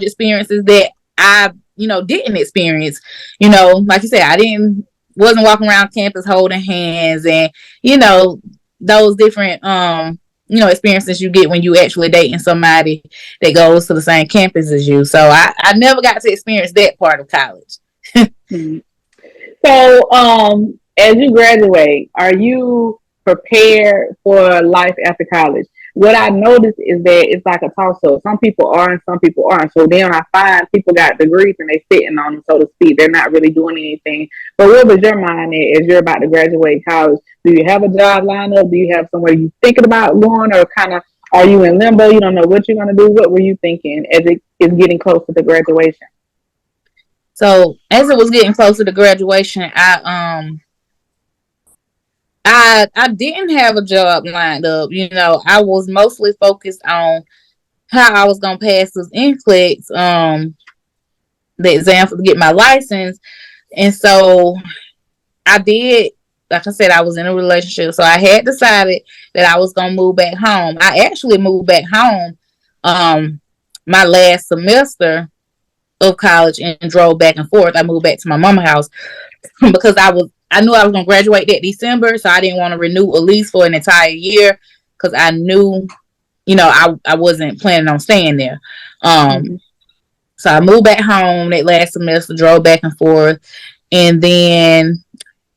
experiences that I, didn't experience. Like you said, wasn't walking around campus holding hands and, you know, those different experiences you get when you actually dating somebody that goes to the same campus as you. So I never got to experience that part of college.
Mm-hmm. So, as you graduate, are you prepared for life after college? What I noticed is that it's like a toss up. Some people are and some people aren't. So then I find people got degrees and they sitting on them, so to speak. They're not really doing anything. But what was your mind at as you're about to graduate college? Do you have a job lined up? Do you have somewhere you thinking about going, or kind of are you in limbo? You don't know what you're gonna do. What were you thinking as it is getting closer to graduation?
So as it was getting closer to graduation, I didn't have a job lined up. I was mostly focused on how I was gonna pass those NCLEX, the exam to get my license. And so I did, like I said, I was in a relationship, so I had decided that I was gonna move back home. I actually moved back home, my last semester of college and drove back and forth. I moved back to my mama's house because I knew I was gonna graduate that December, so I didn't want to renew a lease for an entire year because I knew, I wasn't planning on staying there.
Mm-hmm.
So I moved back home that last semester, drove back and forth, and then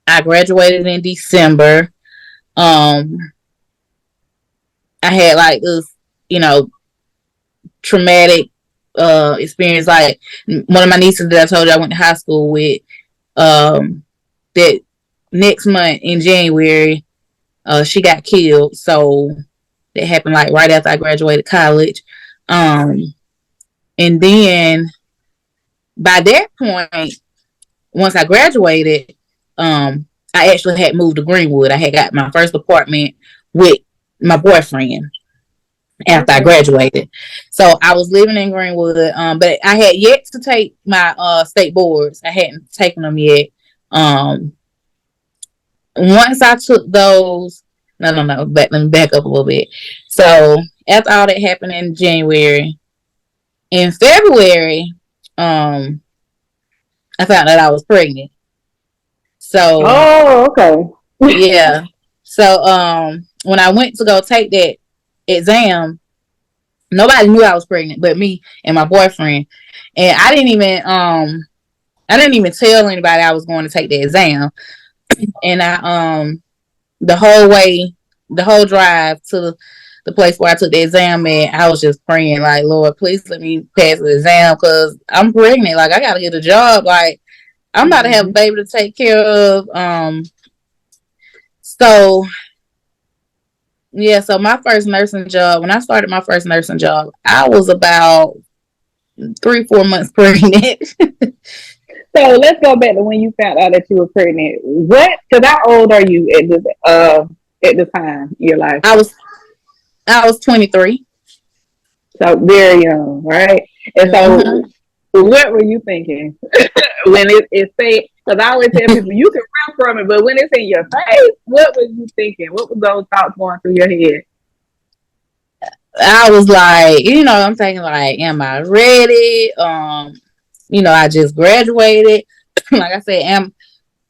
I graduated in December. Um, I had like this, traumatic experience. Like one of my nieces that I told you I went to high school with, that next month in January, she got killed. So that happened like right after I graduated college. And then by that point, once I graduated, I actually had moved to Greenwood. I had got my first apartment with my boyfriend after I graduated. So I was living in Greenwood, but I had yet to take my state boards. I hadn't taken them yet. Once I took those, no, let me back up a little bit. So after all that happened in January, in February, I found out I was pregnant. So,
okay.
Yeah. So, when I went to go take that exam, nobody knew I was pregnant but me and my boyfriend. And I didn't even tell anybody I was going to take the exam. And the whole drive to the place where I took the exam at, I was just praying like, Lord, please let me pass the exam because I'm pregnant. Like I gotta get a job. Like I'm about to have a baby to take care of. So yeah, so my first nursing job, when I started my first nursing job, I was about 3-4 months pregnant.
So let's go back to when you found out that you were pregnant. Because how old are you at this time in your life?
I was 23.
So very young, right? And so, what were you thinking when it said? Because I always tell people you can run from it, but when it's in your face, what was you thinking? What was those thoughts going through your head?
I was like, I'm thinking like, am I ready? I just graduated. Like I said,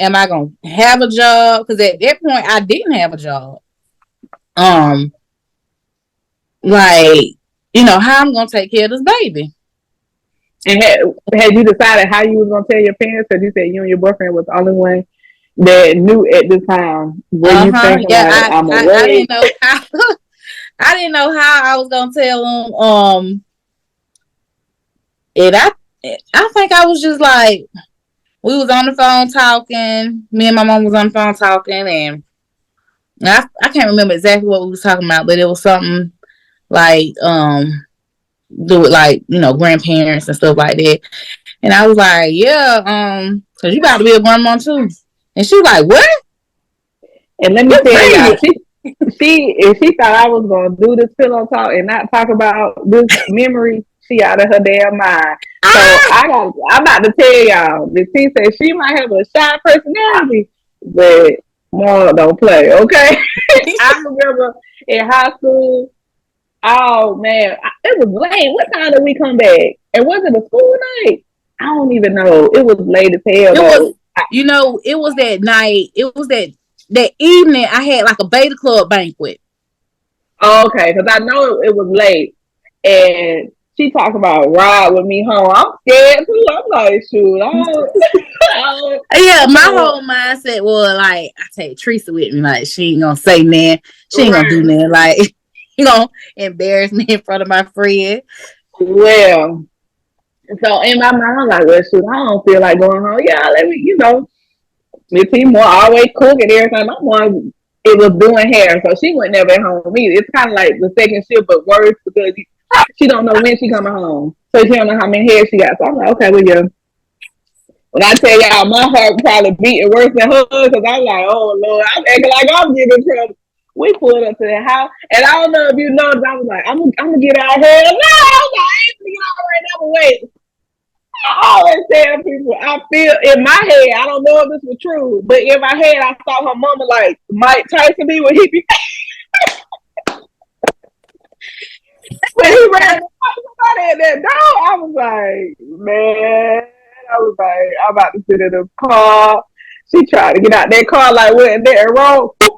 am I gonna have a job? Because at that point I didn't have a job. Like, how I'm gonna take care of this baby.
And had you decided how you was gonna tell your parents? Because you said you and your boyfriend was the only one that knew at the time. Were you thinking like, I'm away?
I didn't know how. I didn't know how I was gonna tell them. And I think I was just like, we was on the phone talking. Me and my mom was on the phone talking, and I can't remember exactly what we was talking about, but it was something like do with like grandparents and stuff like that. And I was like, yeah, cause you about to be a grandma too. And she was like, what?
And let me tell y'all, if she thought I was gonna do this pillow talk and not talk about this memory, she out of her damn mind. So I'm about to tell y'all that she said she might have a shy personality, but more don't play, okay? I remember in high school, oh man, it was late. What time did we come back? And was it a school night? I don't even know. It was late as hell.
It was that night. It was that evening. I had like a beta club banquet.
Oh, okay, because I know it was late, and she talked about ride with me home. I'm scared too. I'm like, shoot,
yeah. My whole mindset was like, I take Teresa with me. Like, she ain't gonna say nothing. She ain't gonna do nothing. Like, embarrass me in front of my friend.
Well, so in my mind, I'm like, well, shoot, I don't feel like going home. Yeah, let me, Miss Timor always cook and everything. My mom, it was doing hair, so she went never at home either. It's kind of like the second shift, but worse because she don't know when she coming home, so she don't know how many hair she got. So I'm like, okay, well, yeah. When I tell y'all, my heart probably beating worse than hers because I'm like, oh Lord, I'm acting like I'm getting trouble. We pulled up to the house, and I don't know if you noticed, I was like, I'm gonna get out here. No, I ain't gonna get out right now. But wait. I always tell people, I feel in my head, I don't know if this was true, but in my head, I saw her mama like Mike Tyson be when he be when he ran somebody at that door. I was like, man, I was like, I'm about to sit in the car. She tried to get out that car like went there and rolled. I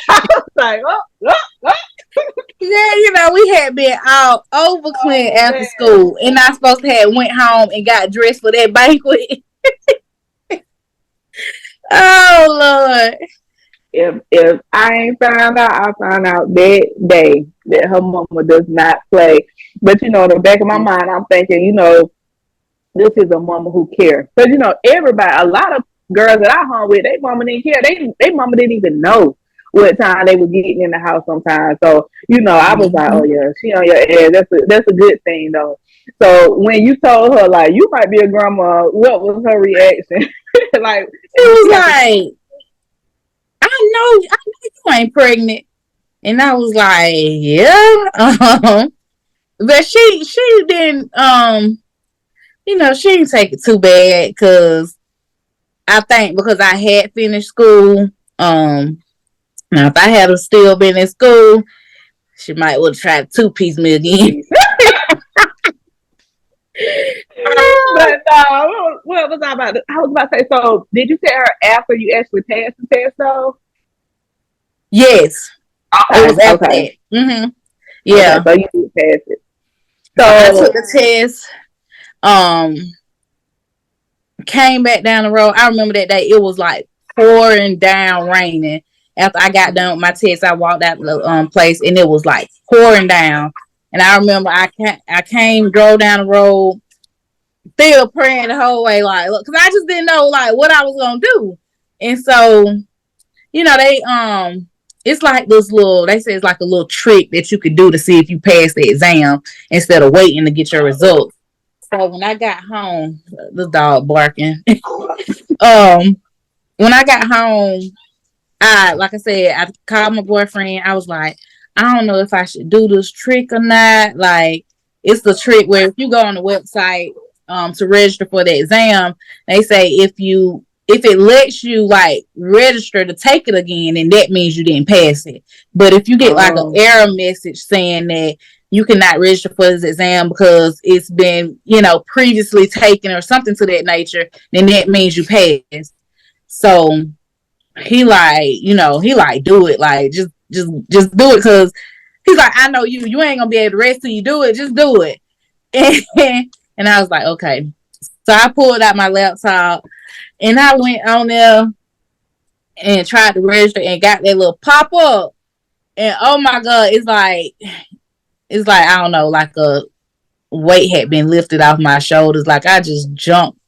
was like, oh.
Yeah, we had been all over Clint after school, and I supposed to have went home and got dressed for that banquet. Oh Lord!
If I ain't found out, I found out that day that her mama does not play. But in the back of my mind, I'm thinking, this is a mama who cares. Because everybody, a lot of girls that I hung with, they mama didn't care. They mama didn't even know what time they were getting in the house sometimes. So I was like, oh yeah, she on your ass. That's a good thing though. So when you told her like you might be a grandma, what was her reaction? Like
it was like, I know you ain't pregnant, and I was like, yeah. But she didn't she didn't take it too bad because I think because I had finished school. Now if I had still been in school, she might would have tried to 2-piece me again.
But what was I about to? I was about to say. So, did you tell her after you actually passed the test, though?
Yes,
Okay,
it was after that. Mm-hmm. Yeah,
okay, so you did pass it.
So I took the test. Came back down the road. I remember that day. It was like pouring down, raining. After I got done with my test, I walked out the place, and it was like pouring down. And I remember I drove down the road, still praying the whole way, like, look, because I just didn't know like what I was gonna do. And so, they it's like this little. They say it's like a little trick that you could do to see if you pass the exam instead of waiting to get your results. So when I got home, the dog barking. When I got home, like I said, I called my boyfriend. I was like, I don't know if I should do this trick or not. Like, it's the trick where if you go on the website to register for the exam, they say if it lets you like register to take it again, then that means you didn't pass it. But if you get like an error message saying that you cannot register for this exam because it's been, previously taken or something to that nature, then that means you passed. So he like, do it. Like, just do it. Cause he's like, I know you ain't gonna be able to rest till you do it. Just do it. And I was like, okay. So I pulled out my laptop and I went on there and tried to register and got that little pop up. And oh my God, it's like, I don't know, like a weight had been lifted off my shoulders. Like I just jumped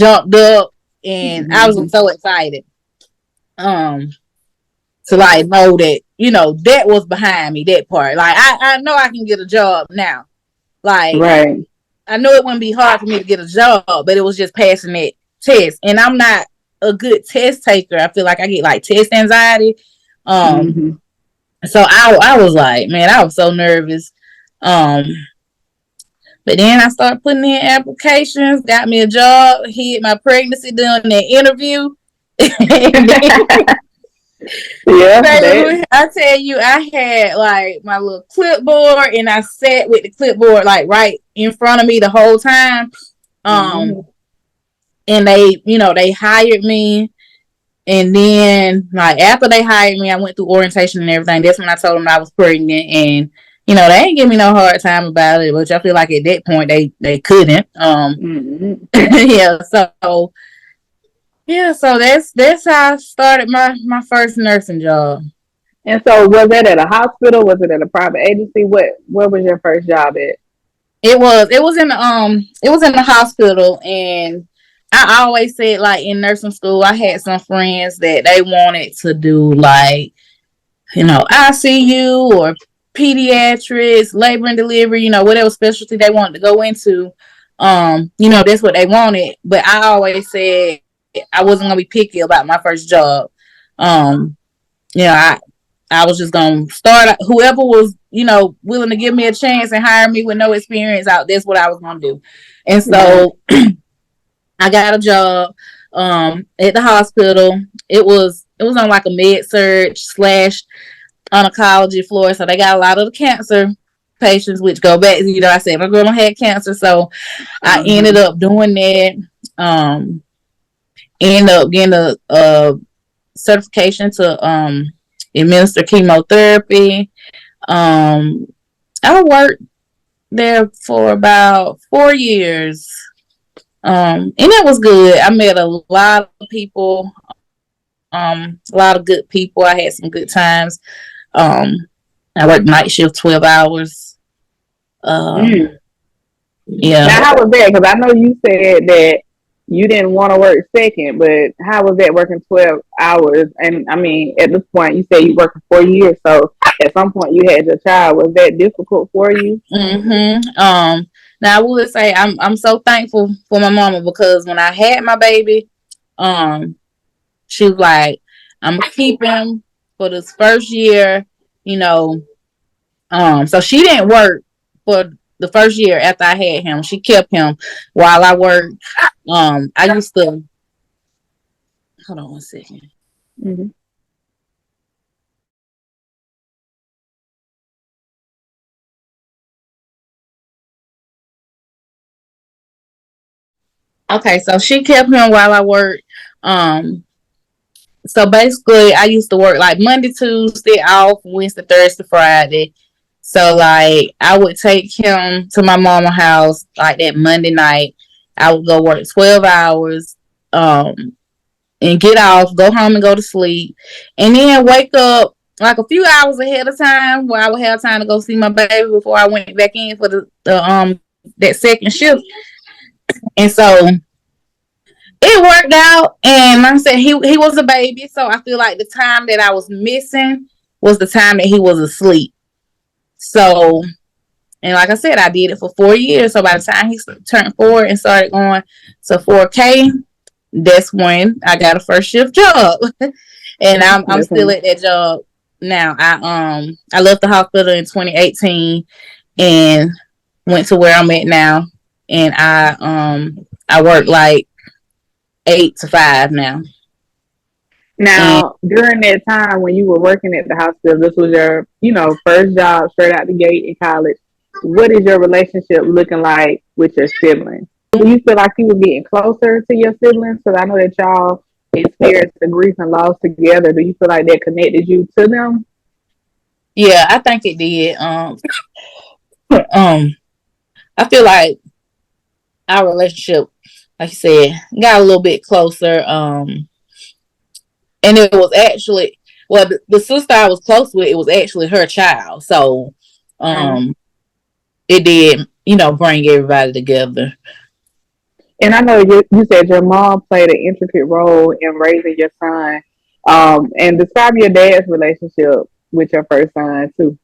up and I was so excited. To like know that, that was behind me, that part. Like I know I can get a job now. Like
right.
I know it wouldn't be hard for me to get a job, but it was just passing that test. And I'm not a good test taker. I feel like I get like test anxiety. So I was like, man, I was so nervous. But then I started putting in applications, got me a job, hid my pregnancy doing that interview. Yeah, baby, I tell you, I had like my little clipboard and I sat with the clipboard like right in front of me the whole time. And they hired me. And then like after they hired me, I went through orientation and everything. That's when I told them I was pregnant, and they ain't give me no hard time about it, which I feel like at that point they couldn't. So that's how I started my first nursing job.
And so was that at a hospital? Was it at a private agency? Where was your first job at?
It was in the hospital, and I always said like in nursing school I had some friends that they wanted to do like ICU or pediatrics, labor and delivery, whatever specialty they wanted to go into. That's what they wanted. But I always said I wasn't gonna be picky about my first job. I was just gonna start. Whoever was, willing to give me a chance and hire me with no experience out. That's what I was gonna do. And so I got a job at the hospital. It was on like a med surge slash oncology floor, so they got a lot of the cancer patients, which go back. I said my grandma had cancer, so I ended up doing that. Ended up getting a certification to administer chemotherapy. I worked there for about 4 years. And it was good. I met a lot of people, a lot of good people. I had some good times. I worked night shift 12 hours. Yeah.
Now, how was that? Because I know you said that you didn't want to work second, but how was that working 12 hours? And I mean, at this point, you said you worked for 4 years. So at some point, you had your child. Was that difficult for you?
Now I would say I'm so thankful for my mama, because when I had my baby, she was like, I'm gonna keep him for this first year, you know. So she didn't work for the first year after I had him. She kept him while I worked. I used to hold on 1 second.
Mm-hmm.
Okay, so she kept him while I worked. So basically, I used to work like Monday, Tuesday, off, Wednesday, Thursday, Friday. So like, I would take him to my mama's house like that Monday night. I would go work 12 hours, and get off, go home and go to sleep, and then wake up like a few hours ahead of time, where I would have time to go see my baby before I went back in for the that second shift. And so it worked out, and like I said, he was a baby, so I feel like the time that I was missing was the time that he was asleep. So, and like I said, I did it for 4 years. So by the time he turned 4 and started going to 4K, that's when I got a first shift job. And I'm still at that job now. I left the hospital in 2018 and went to where I'm at now, and I work like 8 to 5 now.
Now, during that time when you were working at the hospital, this was your, first job straight out the gate in college. What is your relationship looking like with your siblings? Do you feel like you were getting closer to your siblings? Because I know that y'all experienced the grief and loss together. Do you feel like that connected you to them?
Yeah, I think it did. I feel like our relationship, like you said, got a little bit closer. And it was actually, well, the sister I was close with, it was actually her child. So, it did, bring everybody together.
And I know you said your mom played an intricate role in raising your son. And describe your dad's relationship with your first son too.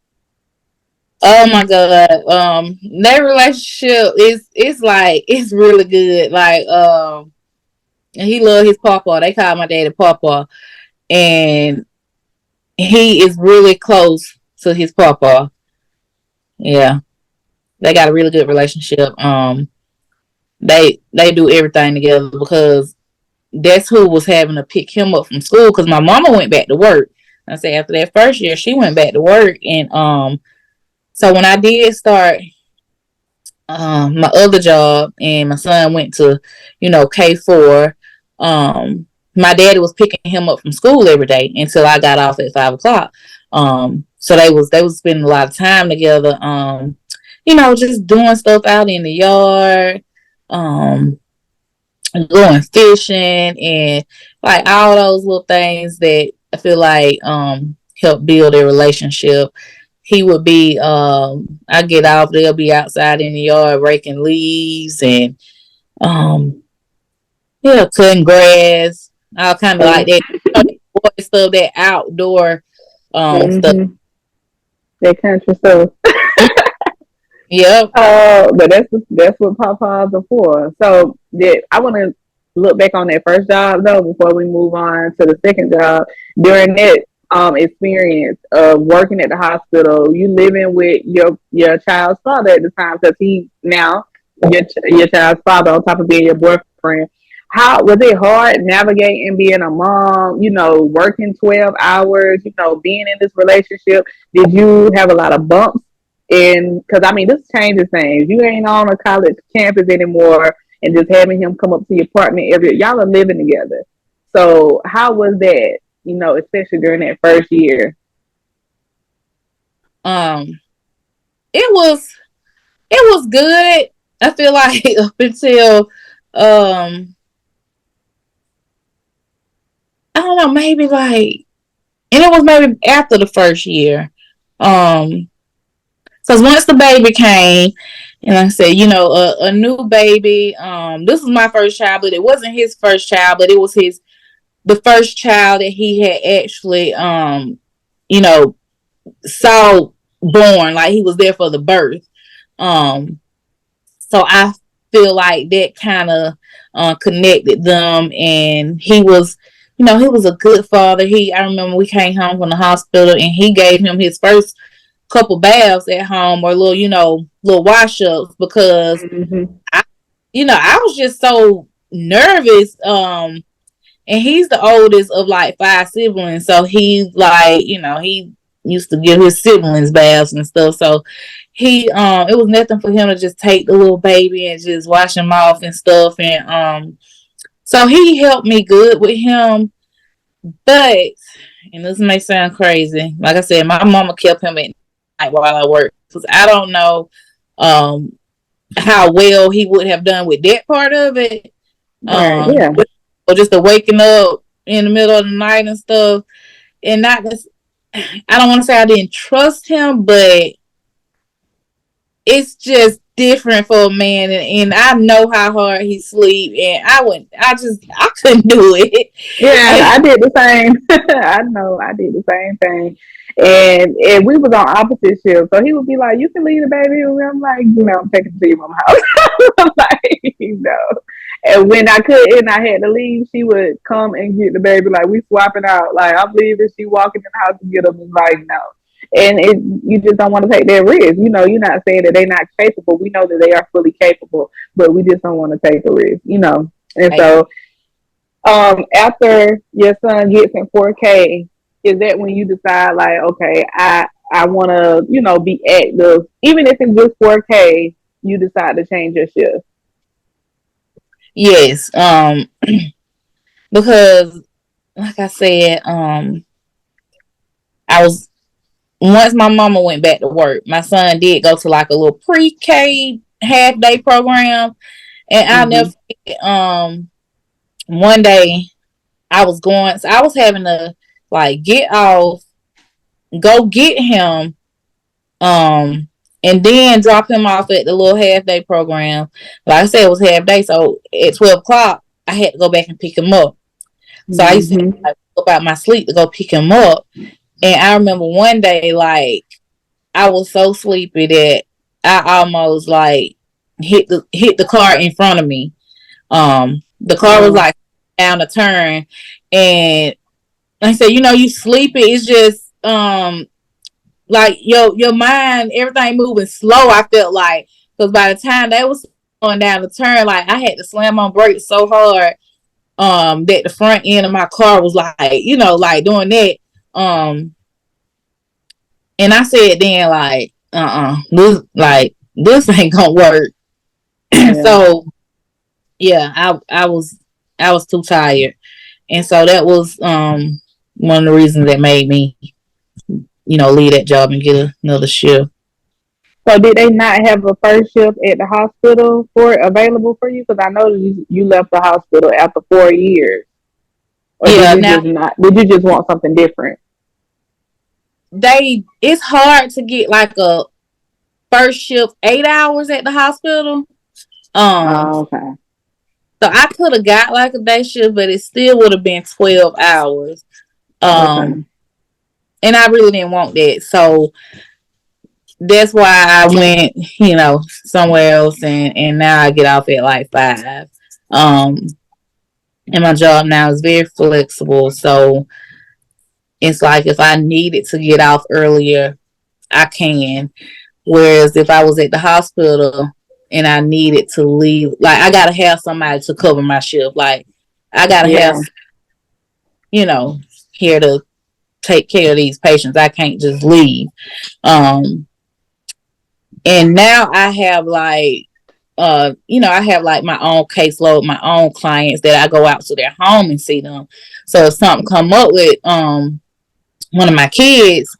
Oh my god, that relationship is like, it's really good. Like, he loved his papa. They call my daddy Papa, and he is really close to his papa. Yeah, they got a really good relationship. They do everything together, because that's who was having to pick him up from school, because my mama went back to work. I say after that first year, she went back to work, and so when I did start my other job, and my son went to, K4, my daddy was picking him up from school every day until I got off at 5 o'clock. So they was spending a lot of time together, just doing stuff out in the yard, going fishing, and like all those little things that I feel like help build a relationship. He would be, I get off, they'll be outside in the yard raking leaves, and cutting grass, all kind of like that, stuff, that outdoor stuff.
That country stuff.
Yep.
But that's what Papa's are for. So I want to look back on that first job though before we move on to the second job. During that experience of working at the hospital, you living with your child's father at the time, because he now your child's father on top of being your boyfriend. how was it hard navigating being a mom, working 12 hours, being in this relationship? Did you have a lot of bumps? And because I mean, this changes things. You ain't on a college campus anymore, and just having him come up to your apartment y'all are living together. So how was that? Especially during that first year.
Um, it was good. I feel like up until I don't know, maybe like, and it was maybe after the first year. Because once the baby came, and like I said, a new baby. This was my first child, but it wasn't his first child, but it was the first child that he had actually, you know, saw born. Like he was there for the birth. So I feel like that kind of connected them, and he was a good father. I remember we came home from the hospital, and he gave him his first couple baths at home, or little wash ups, because
Mm-hmm.
I was just so nervous. And he's the oldest of like 5 siblings, so he he used to give his siblings baths and stuff. So it was nothing for him to just take the little baby and just wash him off and stuff. And so he helped me good with him. But, and this may sound crazy, like I said, my mama kept him at night while I worked, because I don't know how well he would have done with that part of it.
Right. Yeah.
Or just the waking up in the middle of the night and stuff. And not just, I don't want to say I didn't trust him, but it's just different for a man, and I know how hard he sleep, and I couldn't do it.
Yeah, I did the same. I know I did the same thing. And we was on opposite shifts. So he would be like, "You can leave the baby with me." I'm like, I'm taking it to your mama's house. I'm like, And when I couldn't, I had to leave, she would come and get the baby. Like, we swapping out. Like, I'm leaving, she walking in the house to get him. It's like, no. And you just don't want to take that risk. You're not saying that they're not capable. We know that they are fully capable, but we just don't want to take the risk. And so after your son gets in 4K, is that when you decide, like, okay, I want to, be active, even if it's just 4K, you decide to change your shift?
Yes, because like I said, I was once my mama went back to work, my son did go to like a little pre-K half day program, and I'll never forget, one day I was having to like get off, go get him, and then drop him off at the little half day program. Like I said, it was half day, so at 12 o'clock I had to go back and pick him up. So I used to like, up out my sleep to go pick him up. And I remember one day, like, I was so sleepy that I almost like hit the car in front of me. The car was like down a turn, and like I said, you sleepy. It's just like your mind, everything moving slow. I felt like, because by the time they was going down the turn, like I had to slam on brakes so hard that the front end of my car was like, like doing that. And I said then, like, this ain't gonna work.
Yeah.
So yeah, I was too tired, and so that was one of the reasons that made me, leave that job and get another shift.
So did they not have a first shift at the hospital available for you? Because I know you left the hospital after 4 years. Or
Yeah, now
did you just want something different?
it's hard to get like a first shift 8 hours at the hospital.
Okay.
So I could have got like a day shift, but it still would have been 12 hours.
Okay.
And I really didn't want that. So that's why I went, somewhere else, and now I get off at like 5. And my job now is very flexible. So it's like if I needed to get off earlier, I can. Whereas if I was at the hospital, and I needed to leave. Like, I gotta have somebody to cover my shift. Like, I gotta have,
Yeah.
here to take care of these patients. I can't just leave. Um, and now I have like, I have like my own caseload, my own clients that I go out to their home and see them. So if something come up with one of my kids,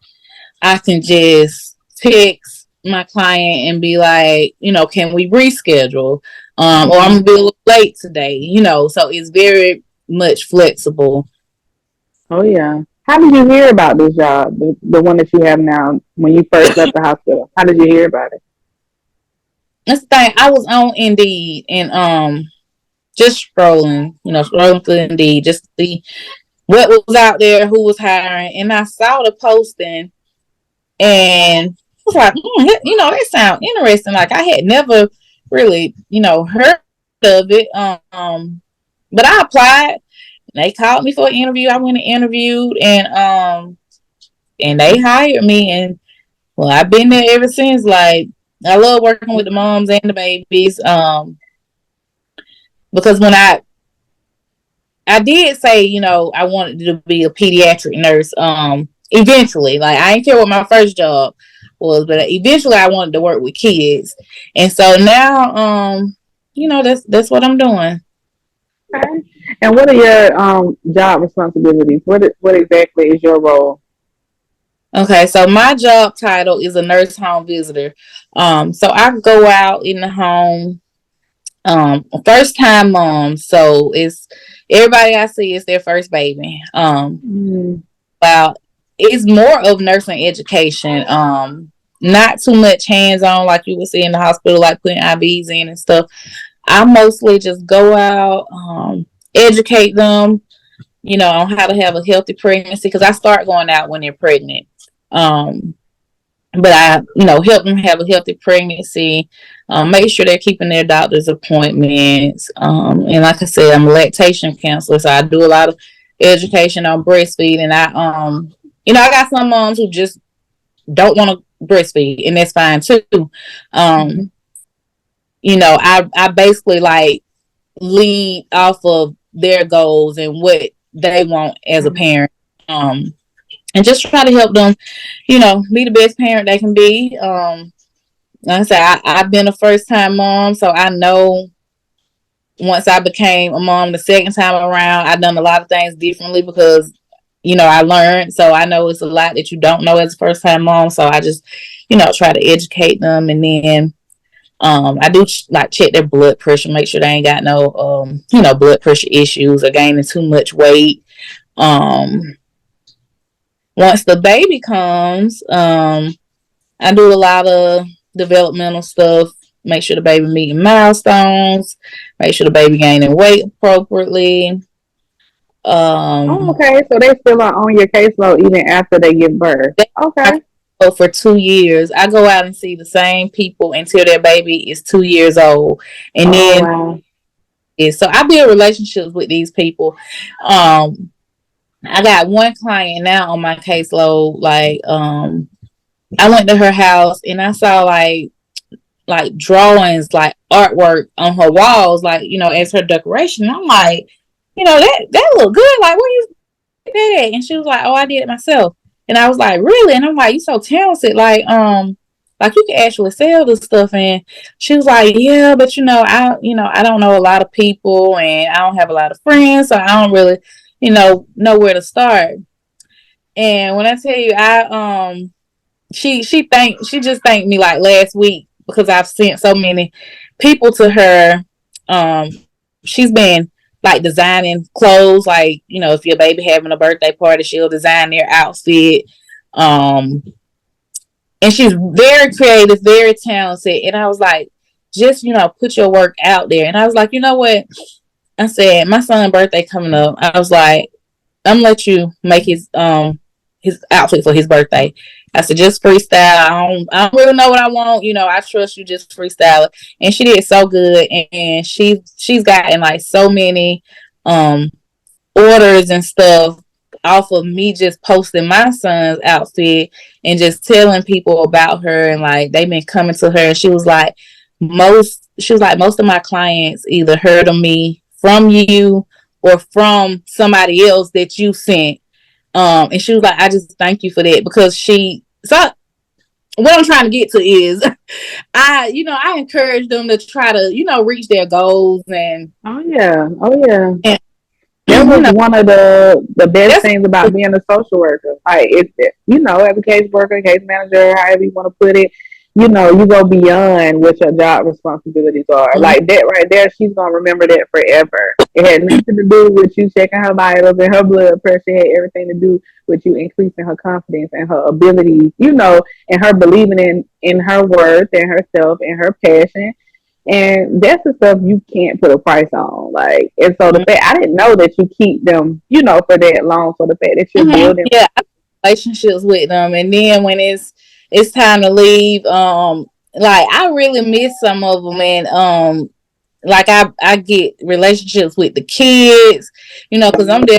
I can just text my client and be like, can we reschedule? Or I'm gonna be a little late today, so it's very much flexible.
Oh yeah. How did you hear about this job, the one that you have now? When you first left the hospital, how did you hear about it?
That's the thing. I was on Indeed and just scrolling through Indeed just to see what was out there, who was hiring, and I saw the posting and I was like, that sounds interesting. Like, I had never really, heard of it. But I applied. They called me for an interview. I went and interviewed, and they hired me. And well, I've been there ever since. Like, I love working with the moms and the babies. Because when I did say, I wanted to be a pediatric nurse. Eventually, like, I didn't care what my first job was, but eventually I wanted to work with kids, and so now, that's what I'm doing.
Okay. And what are your job responsibilities? What exactly is your role?
Okay, so my job title is a nurse home visitor. So I go out in the home, first time mom. So it's everybody I see is their first baby. Well, it's more of nursing education. Not too much hands on like you would see in the hospital, like putting IVs in and stuff. I mostly just go out, educate them, on how to have a healthy pregnancy, because I start going out when they're pregnant. But I, help them have a healthy pregnancy, make sure they're keeping their doctor's appointments. And like I said, I'm a lactation counselor, so I do a lot of education on breastfeeding. I got some moms who just don't want to breastfeed, and that's fine too. I basically like lead off of their goals and what they want as a parent. And just try to help them, be the best parent they can be. Like I said, I've been a first time mom, so I know once I became a mom the second time around, I've done a lot of things differently because, I learned. So I know it's a lot that you don't know as a first time mom. So I just, try to educate them. And then I do like check their blood pressure, make sure they ain't got no, blood pressure issues or gaining too much weight. Once the baby comes, I do a lot of developmental stuff. Make sure the baby meeting milestones. Make sure the baby gaining weight appropriately.
Okay, so they still are on your caseload even after they give birth. Okay.
For 2 years, I go out and see the same people until their baby is 2 years old, and then
wow.
So I build relationships with these people. I got one client now on my caseload. Like, I went to her house and I saw like drawings, like artwork on her walls, like, as her decoration. I'm like, that look good. Like, where you did that? And she was like, oh, I did it myself. And I was like, really? And I'm like, you so talented. Like you can actually sell this stuff. And she was like, yeah, but I don't know a lot of people and I don't have a lot of friends, so I don't really, know where to start. And when I tell you, she just thanked me like last week because I've sent so many people to her. She's been like designing clothes, like, if your baby having a birthday party, she'll design their outfit. And she's very creative, very talented. And I was like, just, put your work out there. And I was like, you know what? I said, my son's birthday coming up. I was like, I'm gonna let you make his outfit for his birthday. I said, just freestyle. I don't really know what I want. I trust you. Just freestyle it. And she did so good. And she's gotten like so many orders and stuff off of me just posting my son's outfit and just telling people about her. And like they've been coming to her. And she was like, she was like, most of my clients either heard of me from you or from somebody else that you sent. And she was like, I just thank you for that, because so what I'm trying to get to is I encourage them to try to, reach their goals. And
Oh yeah. Oh yeah.
and
That was one of the best
that's
things about being a social worker. Like it's as a case worker, case manager, however you want to put it, you go beyond what your job responsibilities are. Like that right there, she's gonna remember that forever. It had nothing to do with you checking her vitals and her blood pressure. It had everything to do with you increasing her confidence and her abilities, and her believing in her worth and herself and her passion. And that's the stuff you can't put a price on. Like, and so the fact I didn't know that you keep them, for that long. So the fact that you're building,
yeah, relationships with them, and then when it's time to leave, like I really miss some of them, and like I get relationships with the kids, because I'm there,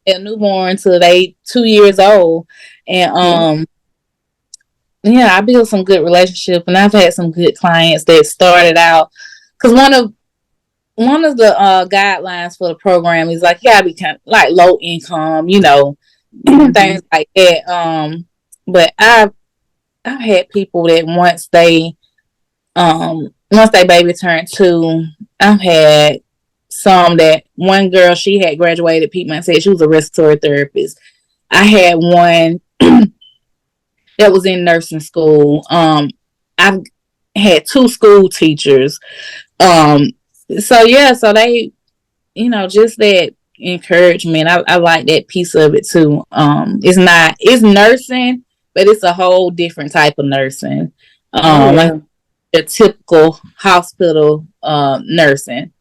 a newborn till they 2 years old, and yeah, I built some good relationships, and I've had some good clients that started out, because one of the guidelines for the program is like, you gotta be kind of like low income, things like that. But I've had people that once they baby turned 2, I've had some that one girl, she had graduated Piedmont, said she was a respiratory therapist. I had one that was in nursing school. I've had 2 school teachers. So yeah, so they, just that encouragement. I like that piece of it too. It's nursing, but it's a whole different type of nursing. Like a typical hospital nursing.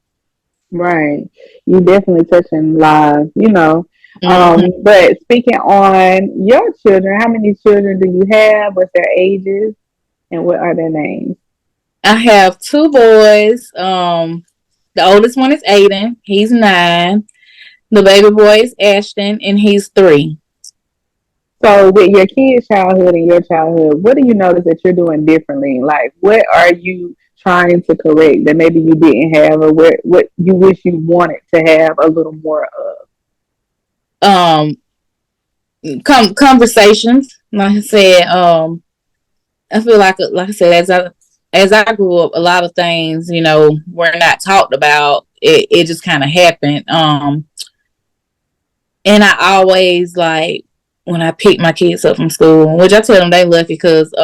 right? You definitely touching lives. But speaking on your children, how many children do you have? What's their ages, and what are their names?
I have 2 boys. The oldest one is Aiden. He's 9. The baby boy is Ashton, and he's 3.
So, with your kids' childhood and your childhood, what do you notice that you're doing differently? Like, what are you trying to correct that maybe you didn't have, or what you wish you wanted to have a little more of?
Um, Conversations. Like I said, I feel like I said, as I grew up, a lot of things, were not talked about. It just kind of happened. And I always, like, when I pick my kids up from school, which I tell them they lucky, because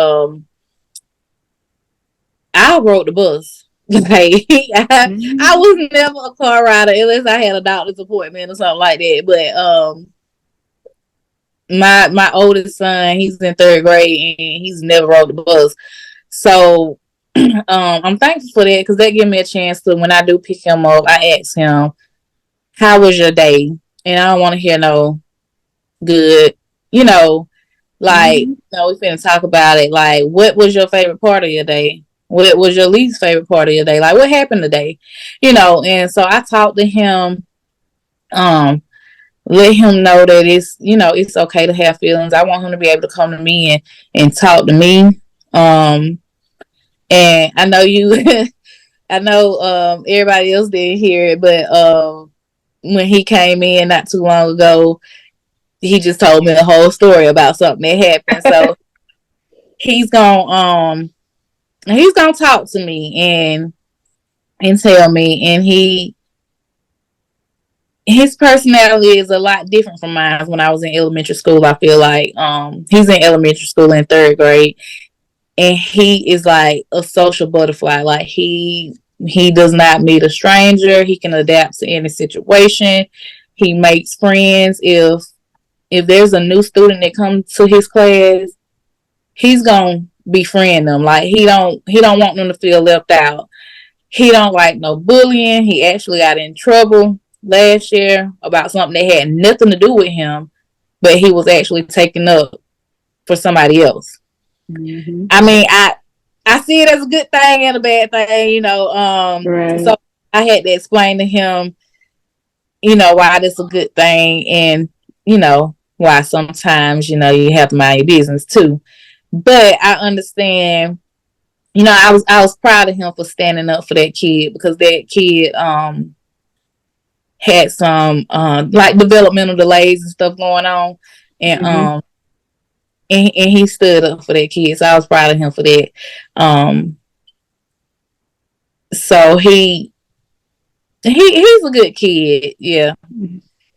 I rode the bus. Like, I was never a car rider unless I had a doctor's appointment or something like that. But my oldest son, he's in 3rd grade, and he's never rode the bus. So I'm thankful for that, because that gives me a chance to, when I do pick him up, I ask him, how was your day? And I don't want to hear no good, like, we finna talk about it. Like, what was your favorite part of your day? What was your least favorite part of your day? Like, what happened today? And so I talked to him, let him know that it's okay to have feelings. I want him to be able to come to me and talk to me. And I know I know everybody else didn't hear it, but when he came in not too long ago, he just told me the whole story about something that happened. So he's gonna talk to me and tell me, and his personality is a lot different from mine. When I was in elementary school, I feel like he's in elementary school in 3rd grade, and he is like a social butterfly. Like, he does not meet a stranger. He can adapt to any situation. He makes friends. If there's a new student that comes to his class, he's gonna befriend them. Like, he don't want them to feel left out. He don't like no bullying. He actually got in trouble last year about something that had nothing to do with him, but he was actually taken up for somebody else. I mean, I see it as a good thing and a bad thing,
Right.
So I had to explain to him, why this is a good thing, and why sometimes, you have to mind your business too. But I understand, I was proud of him for standing up for that kid, because that kid had some like developmental delays and stuff going on, and
Mm-hmm.
and he stood up for that kid. So I was proud of him for that. So he's a good kid, yeah.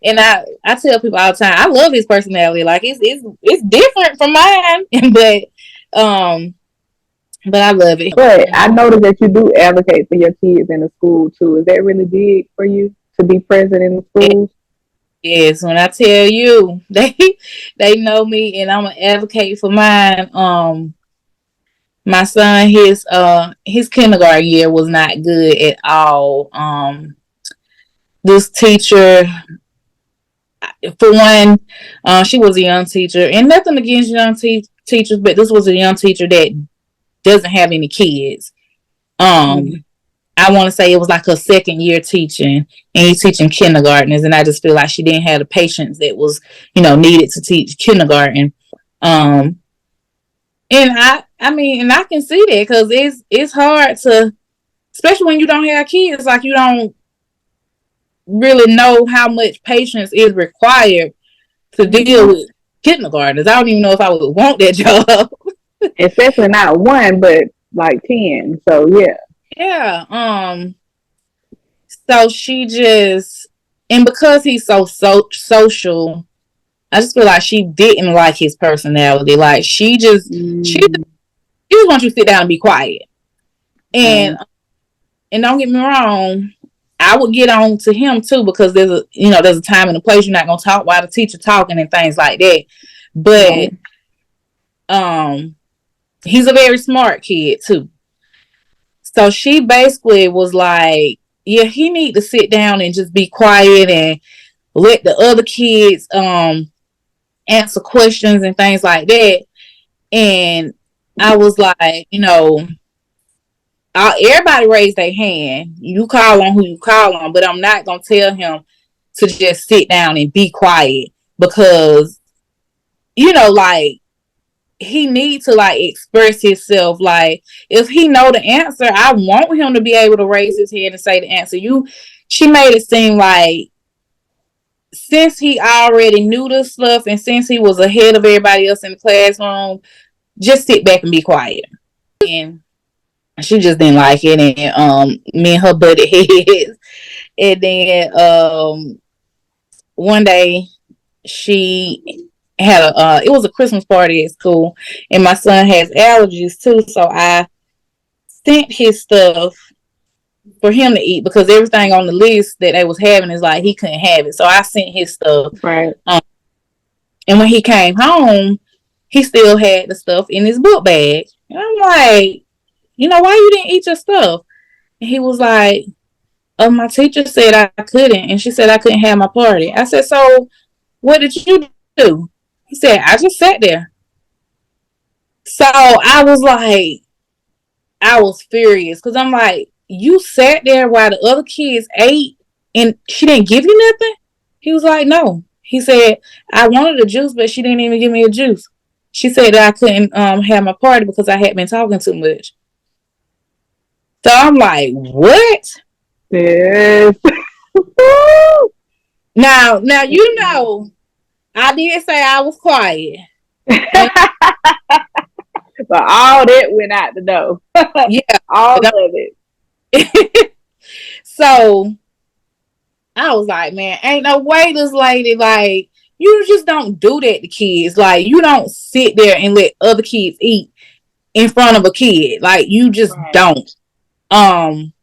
And I tell people all the time, I love his personality. Like it's different from mine, but I love it.
But I noticed that you do advocate for your kids in the school too. Is that really big for you to be present in the schools?
Yes, when I tell you, they know me, and I'm an advocate for mine. My son, his kindergarten year was not good at all. This teacher, for one, she was a young teacher, and nothing against young teachers, but this was a young teacher that doesn't have any kids. I want to say it was like her second year teaching, and he's teaching kindergartners, and I just feel like she didn't have the patience that was, needed to teach kindergarten. And I mean, and I can see that, because it's hard to, especially when you don't have kids, like you don't really know how much patience is required to deal with kindergartners. I don't even know if I would want that job.
Especially not one, but like 10. So yeah.
Yeah. So she just, and because he's so social, I just feel like she didn't like his personality. Like she just wants you to sit down and be quiet. And don't get me wrong, I would get on to him too, because there's a time and a place. You're not gonna talk while the teacher talking and things like that. But he's a very smart kid too. So she basically was like, yeah, he need to sit down and just be quiet and let the other kids answer questions and things like that. And I was like, everybody raised their hand. You call on who you call on, but I'm not gonna tell him to just sit down and be quiet, because like he needs to like express himself. Like if he know the answer, I want him to be able to raise his hand and say the answer. She made it seem like since he already knew this stuff, and since he was ahead of everybody else in the classroom, just sit back and be quiet. And she just didn't like it, and me and her butted heads. And then one day she had it was a Christmas party at school, and my son has allergies too, so I sent his stuff for him to eat, because everything on the list that they was having is like he couldn't have it. So I sent his stuff.
Right.
And when he came home, he still had the stuff in his book bag. And I'm like, why you didn't eat your stuff? And he was like, my teacher said I couldn't, and she said I couldn't have my party. I said, so what did you do? He said, I just sat there. So I was furious, because I'm like, you sat there while the other kids ate and she didn't give you nothing? He was like, no. He said, I wanted a juice, but she didn't even give me a juice. She said that I couldn't have my party because I had been talking too much. So I'm like, what?
Yes.
Now, I did say I was quiet.
But all that went out the door.
Yeah.
All of it.
So I was like, man, ain't no way this lady, like, you just don't do that to kids. Like, you don't sit there and let other kids eat in front of a kid. Like, you just don't. I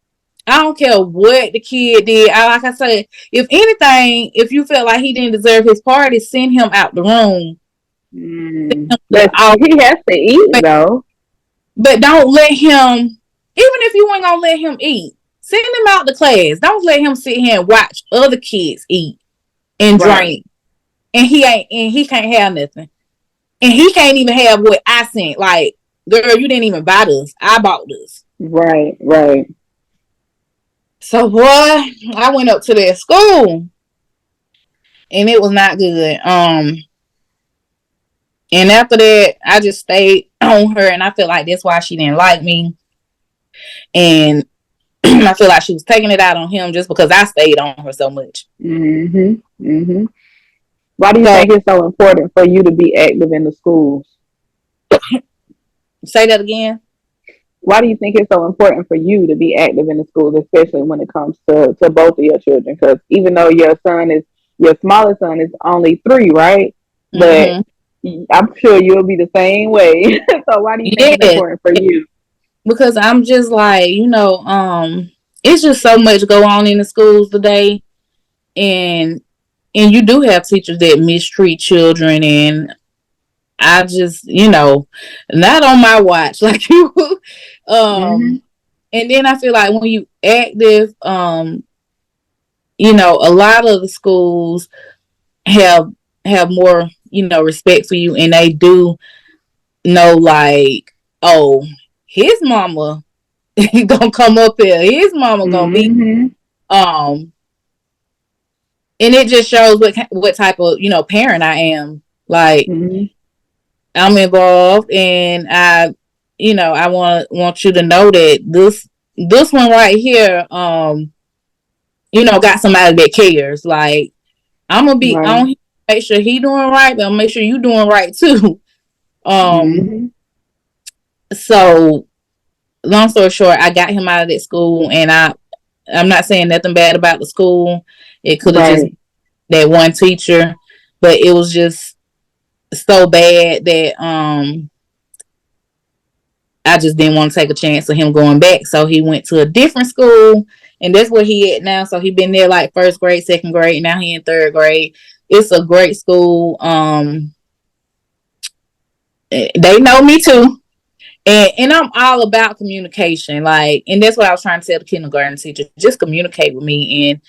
don't care what the kid did. Like I said, if anything, if you felt like he didn't deserve his party, send him out the room.
But he has to eat, though.
But don't let him, even if you ain't gonna let him eat, send him out the class. Don't let him sit here and watch other kids eat and drink. And he can't have nothing. And he can't even have what I sent. Like, girl, you didn't even buy this. I bought this.
Right.
So, boy, I went up to that school, and it was not good. And after that, I just stayed on her, and I felt like that's why she didn't like me. And I feel like she was taking it out on him just because I stayed on her so much.
Why do you think it's so important for you to be active in the schools?
Say that again.
Why do you think it's so important for you to be active in the schools, especially when it comes to both of your children? Because even though your smallest son is only 3, right? But I'm sure you'll be the same way. So why do you think it's important for you?
Because I'm just like, it's just so much go on in the schools today, and you do have teachers that mistreat children, and I just, not on my watch like you. And then I feel like when you active, a lot of the schools have more, respect for you, and they do know, like, oh, his mama gonna come up here, his mama gonna be and it just shows what type of parent I am. Like, I'm involved, and I want you to know that this one right here, got somebody that cares. Like, I'm gonna be on here, make sure he doing right, but I'll make sure you doing right too. So long story short, I got him out of that school, and I'm not saying nothing bad about the school. It could have just that one teacher, but it was just so bad that I just didn't want to take a chance of him going back. So he went to a different school, and that's where he at now. So he been there like first grade, second grade. Now he in third grade. It's a great school. They know me too. And I'm all about communication. Like, and that's what I was trying to tell the kindergarten teacher. Just communicate with me, and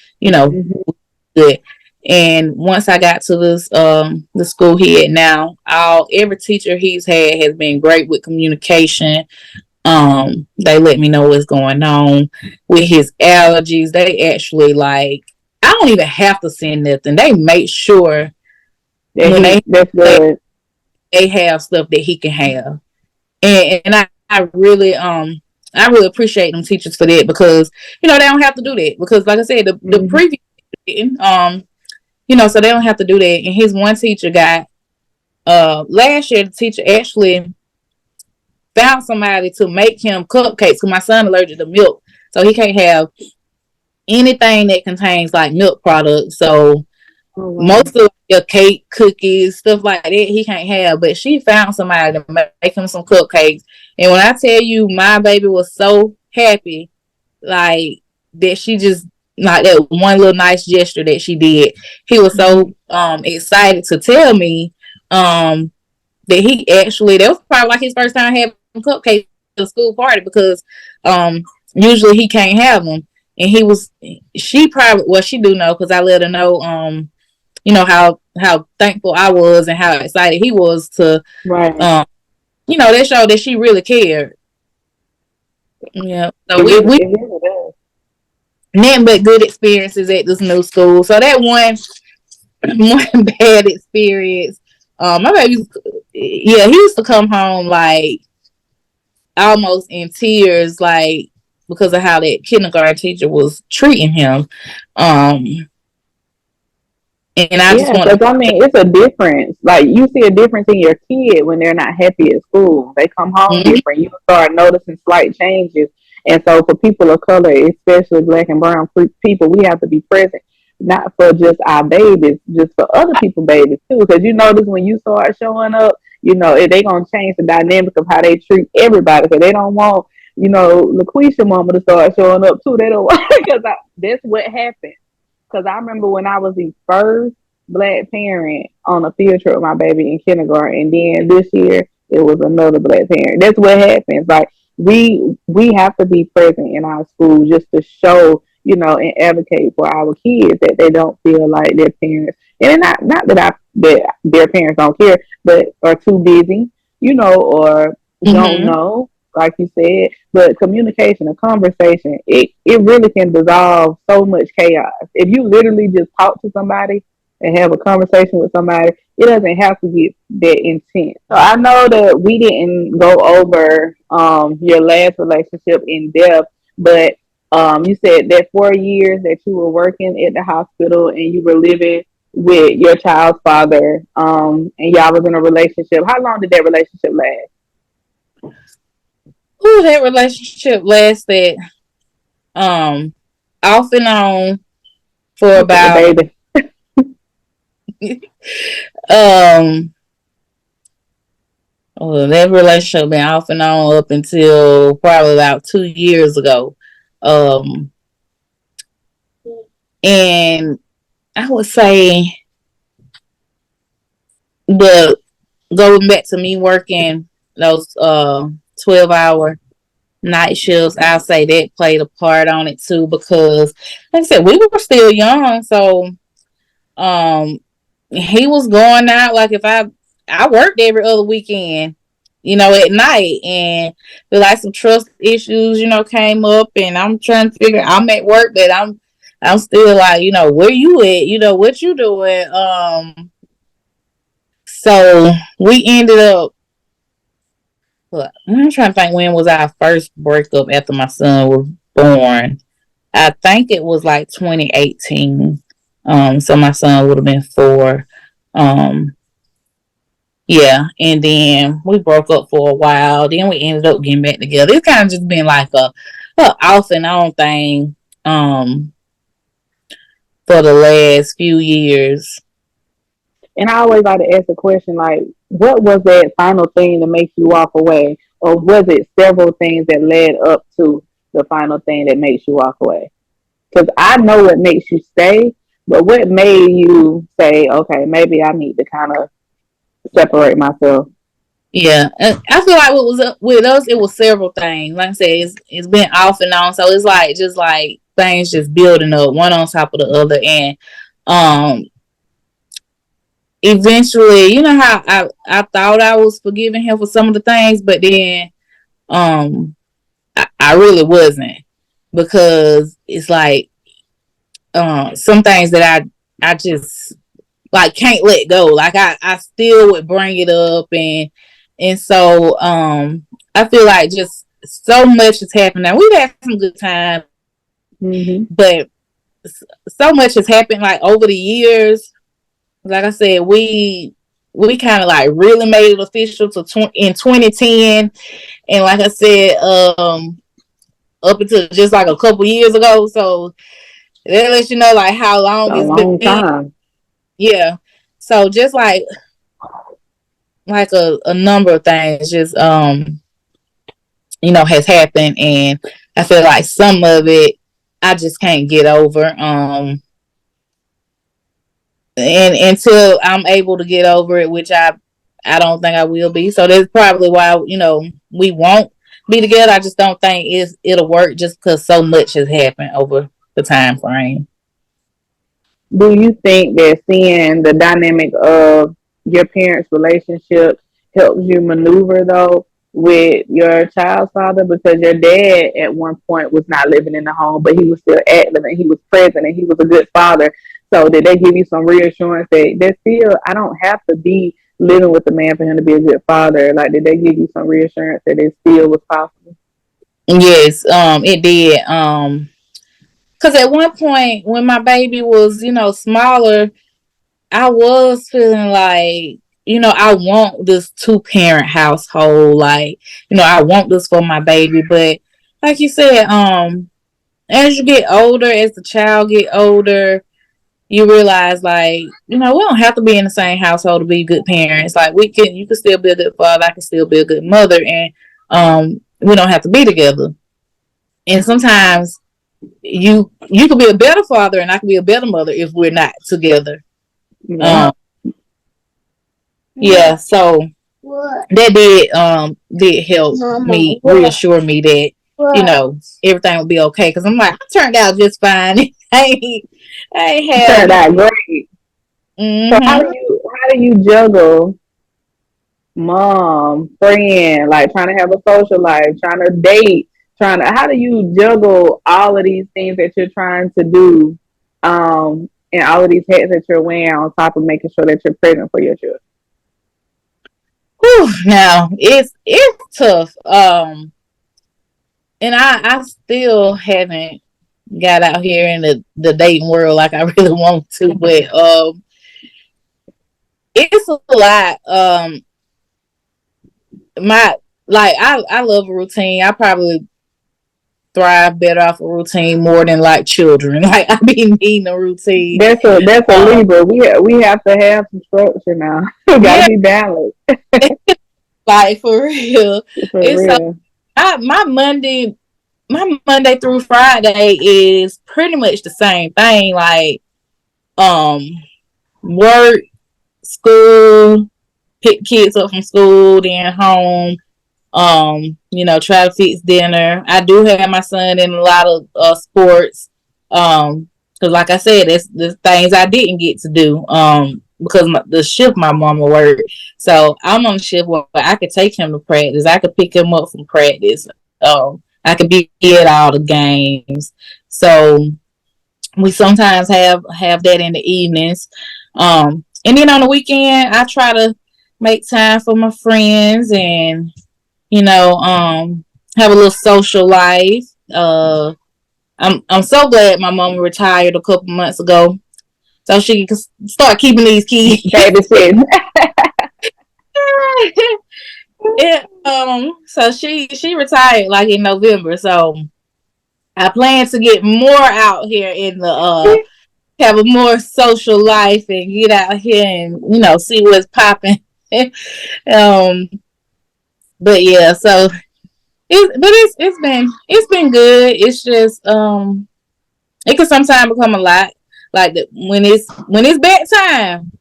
good. And once I got to this the school he at now, every teacher he's had has been great with communication. They let me know what's going on with his allergies. They actually, like, I don't even have to send nothing. They make sure that they have stuff that he can have. And I really appreciate them teachers for that, because they don't have to do that, because like I said, the previous so they don't have to do that. And his one teacher got last year, the teacher actually found somebody to make him cupcakes, because my son allergic to milk, so he can't have anything that contains like milk products. So most of your cake, cookies, stuff like that, he can't have. But she found somebody to make him some cupcakes. And when I tell you, my baby was so happy, like, that she just, like, that one little nice gesture that she did. He was so excited to tell me that he actually, that was probably like his first time having cupcakes at a school party, because usually he can't have them. And she do know, because I let her know, how thankful I was and how excited he was to, that showed that she really cared. Yeah. So we nothing but good experiences at this new school. So that one bad experience. My baby, he used to come home like almost in tears, like, because of how that kindergarten teacher was treating him. And I just want
to. I mean, it's a difference. Like, you see a difference in your kid when they're not happy at school. They come home different. You start noticing slight changes. And so, for people of color, especially Black and brown people, we have to be present, not for just our babies, just for other people's babies too. Because you notice when you start showing up, they're gonna change the dynamic of how they treat everybody. Because they don't want, LaQuisha mama to start showing up too. They don't want, because that's what happened. Because I remember when I was the first Black parent on a field trip with my baby in kindergarten, and then this year it was another Black parent. That's what happens. Like, we have to be present in our school just to show, and advocate for our kids, that they don't feel like their parents, and not that their parents don't care, but are too busy, or don't know, like you said. But communication, a conversation, it really can dissolve so much chaos. If you literally just talk to somebody, and have a conversation with somebody. It doesn't have to get that intense. So I know that we didn't go over your last relationship in depth, but you said that 4 years that you were working at the hospital and you were living with your child's father, and y'all was in a relationship. How long did that relationship last?
Ooh, that relationship lasted off and on for
Look at the
about
baby.
um well, that relationship been off and on up until probably about 2 years ago. Um and I would say the going back to me working those 12-hour night shifts, I'll say that played a part on it too, because like I said, we were still young. So um he was going out, like if I worked every other weekend, at night, and feel like some trust issues, came up, and I'm trying to figure, I'm at work, but I'm still like, where you at, what you doing. So we ended up, I'm trying to think, when was our first breakup after my son was born. I think it was like 2018. So my son would have been 4. Um, yeah, and then we broke up for a while. Then we ended up getting back together. It's kind of just been like a off and on thing for the last few years.
And I always like to ask the question, like, what was that final thing to make you walk away? Or was it several things that led up to the final thing that makes you walk away? Because I know what makes you stay, but what made you say, okay, maybe I need to kind of separate myself?
Yeah, and I feel like what was up with us, it was several things. Like I said, it's been off and on, so it's like just like things just building up one on top of the other, and um, eventually, how I thought I was forgiving him for some of the things, but then I really wasn't, because it's like some things that I just like can't let go. Like I still would bring it up, and so I feel like just so much has happened. Now we've had some good times,
Mm-hmm.
but so much has happened like over the years. Like I said, we kind of like really made it official in 2010, and like I said, up until just like a couple years ago. So that lets you know like how long
A
it's
long
been.
time.
Yeah. So just like a number of things just has happened, and I feel like some of it I just can't get over. And until I'm able to get over it, which I don't think I will be. So that's probably why we won't be together. I just don't think it'll work, just because so much has happened over the time frame.
Do you think that seeing the dynamic of your parents' relationship helps you maneuver though with your child's father? Because your dad at one point was not living in the home, but he was still active and he was present and he was a good father. So did they give you some reassurance that still I don't have to be living with the man for him to be a good father? Like, did they give you some reassurance that it still was possible?
Yes, it did. Because at one point when my baby was, smaller, I was feeling like, I want this 2-parent household. Like, I want this for my baby. But like you said, as you get older, as the child get older, you realize like, we don't have to be in the same household to be good parents. Like you can still be a good father, I can still be a good mother, and we don't have to be together. And sometimes you could be a better father and I can be a better mother if we're not together.
Yeah.
Um, yeah, so that did help me reassure me that everything will be okay, because I'm like, I turned out just fine. I ain't
Turned
have.
out great. So
Mm-hmm.
how do you juggle mom, friend, like trying to have a social life, trying to date, how do you juggle all of these things that you're trying to do? and all of these hats that you're wearing on top of making sure that you're pregnant for your children?
Whew, now it's tough. And I still haven't got out here in the dating world like I really want to, but it's a lot. My like I love a routine. I probably thrive better off a routine more than like children. Like I be needing a routine.
That's a Libra. We have to have some structure now. Gotta
Yeah,
be balanced.
like for real.
For
It's so
real.
my Monday through Friday is pretty much the same thing. Like um work, school, pick kids up from school, then home. Try to fix dinner. I do have my son in a lot of sports. Because like I said, that's the things I didn't get to do. Because the shift my mama worked. So I'm on the shift where I could take him to practice. I could pick him up from practice. I could be at all the games. So we sometimes have that in the evenings. And then on the weekend, I try to make time for my friends and have a little social life. I'm so glad my mom retired a couple months ago, so she can start keeping these kids. Yeah, so she retired like in November, so I plan to get more out here in the have a more social life and get out here and see what's popping. um, but yeah, so it's been good. It's just it can sometimes become a lot. Like when it's bedtime,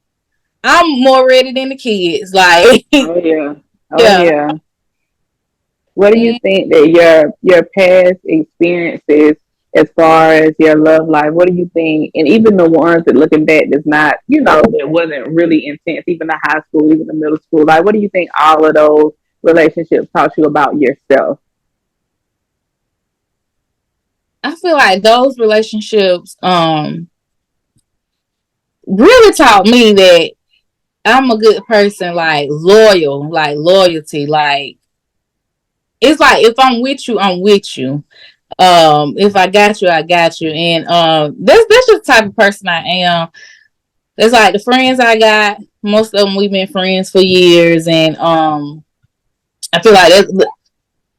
I'm more ready than the kids. Like
Oh yeah. Oh
yeah.
yeah. What do you think that your past experiences as far as your love life, what do you think, and even the ones that looking back that's not, that wasn't really intense, even the high school, even the middle school, like what do you think all of those relationships taught you about yourself?
I feel like those relationships really taught me that I'm a good person, like loyal, like loyalty, like it's like if I'm with you, I'm with you. If I got you, I got you. And that's just the type of person I am. It's like the friends I got, most of them we've been friends for years, and I feel like that's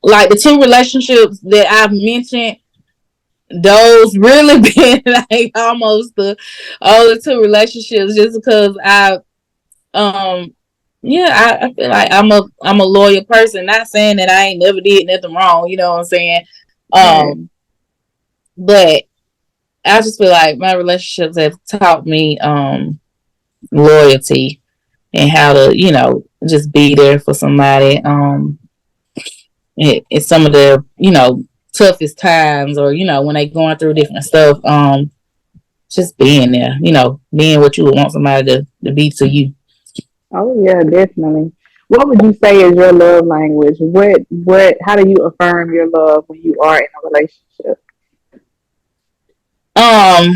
like the two relationships that I've mentioned, those really been like almost the only two relationships just because um I feel like I'm a loyal person. Not saying that I ain't never did nothing wrong, you know what I'm saying?
Right.
But I just feel like my relationships have taught me loyalty and how to, just be there for somebody. It's some of the, toughest times or, when they going through different stuff. Just being there, being what you would want somebody to be to you.
Oh yeah, definitely. What would you say is your love language? How do you affirm your love when you are in a relationship?
Um,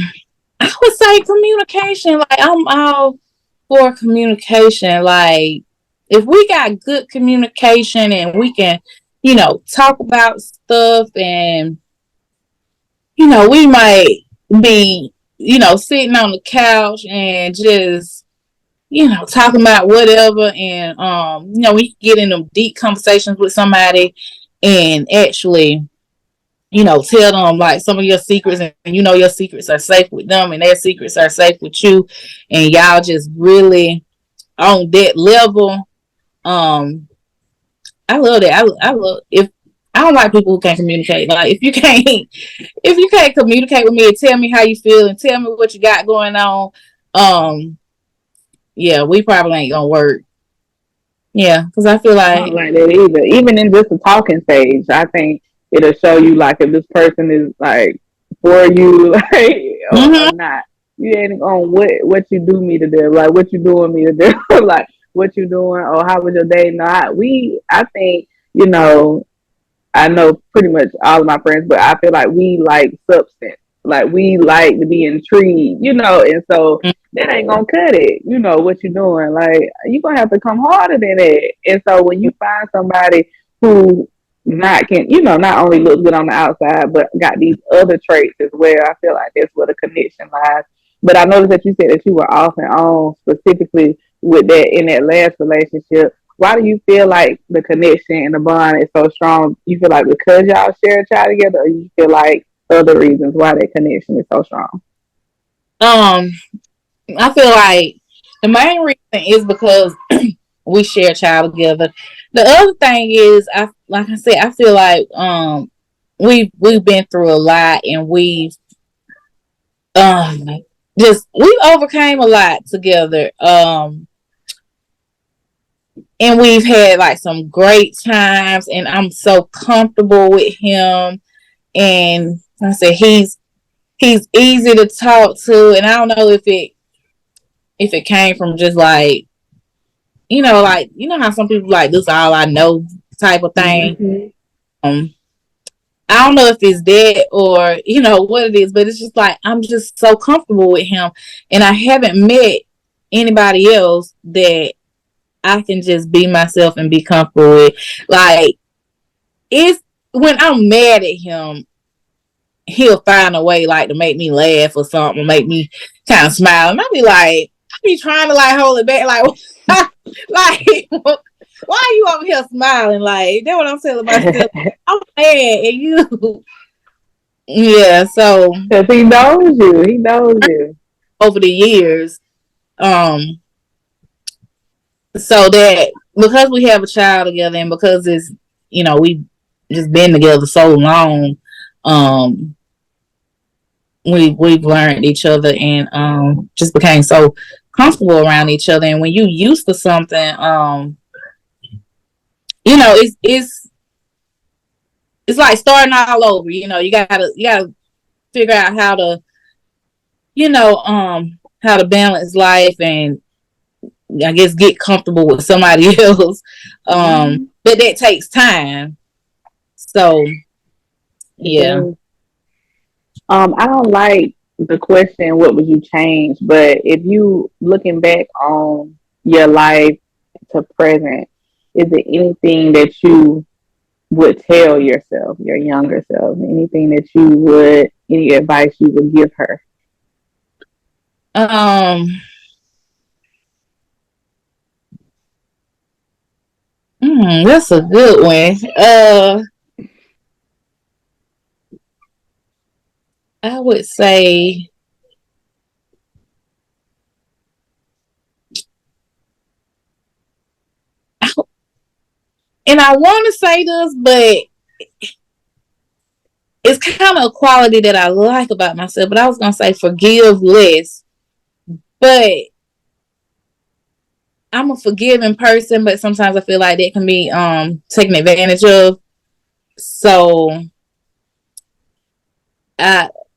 I would say communication. Like I'm all for communication. Like if we got good communication and we can, talk about stuff and we might be, sitting on the couch and just, talking about whatever and we get in them deep conversations with somebody and actually tell them like some of your secrets and your secrets are safe with them and their secrets are safe with you and y'all just really on that level. I love that. I love if I don't like people who can't communicate. Like if you can't communicate with me and tell me how you feel and tell me what you got going on, um, yeah, we probably ain't gonna work. Yeah, because I feel
I don't
like
like that either. Even in just the talking stage, I think it'll show you like if this person is like for you, like or
mm-hmm,
not. You ain't on what you do me to do, like what you doing me to do, like what you doing or how was your day? Not I think I know pretty much all of my friends, but I feel like we like substance. Like we like to be intrigued, and so that ain't gonna cut it. You know what you're doing. Like you gonna have to come harder than that. And so when you find somebody who not only looks good on the outside, but got these other traits as well, I feel like that's where the connection lies. But I noticed that you said that you were off and on specifically with that in that last relationship. Why do you feel like the connection and the bond is so strong? You feel like because y'all share a child together, or you feel like other reasons why that connection is so strong?
I feel like the main reason is because we share a child together. The other thing is, like I said, I feel like we've been through a lot, and um we've overcame a lot together. And we've had like some great times, and I'm so comfortable with him. And like I said, he's easy to talk to, and I don't know if it came from just like how some people like this all I know type of thing.
Mm-hmm.
I don't know if it's that or what it is, but it's just like I'm just so comfortable with him, and I haven't met anybody else that I can just be myself and be comfortable with. Like, it's when I'm mad at him, he'll find a way like to make me laugh or something, or make me kind of smile, and I be trying to like hold it back, like like why are you over here smiling? Like that's what I'm telling myself. I'm mad at you. Yeah, so
because he knows you. He knows you.
over the years, so that because we have a child together, and because it's we just been together so long, we've learned each other, and just became so comfortable around each other. And when you used to something, it's like starting all over. You gotta figure out how to balance life, and I guess get comfortable with somebody else. But that takes time. So yeah.
I don't like the question, what would you change? But if you looking back on your life to present, is there anything that you would tell yourself, your younger self, anything that any advice you would give her?
That's a good one. I would say, and I want to say this, but it's kind of a quality that I like about myself. But I was gonna say forgive less. But I'm a forgiving person, but sometimes I feel like that can be taken advantage of. So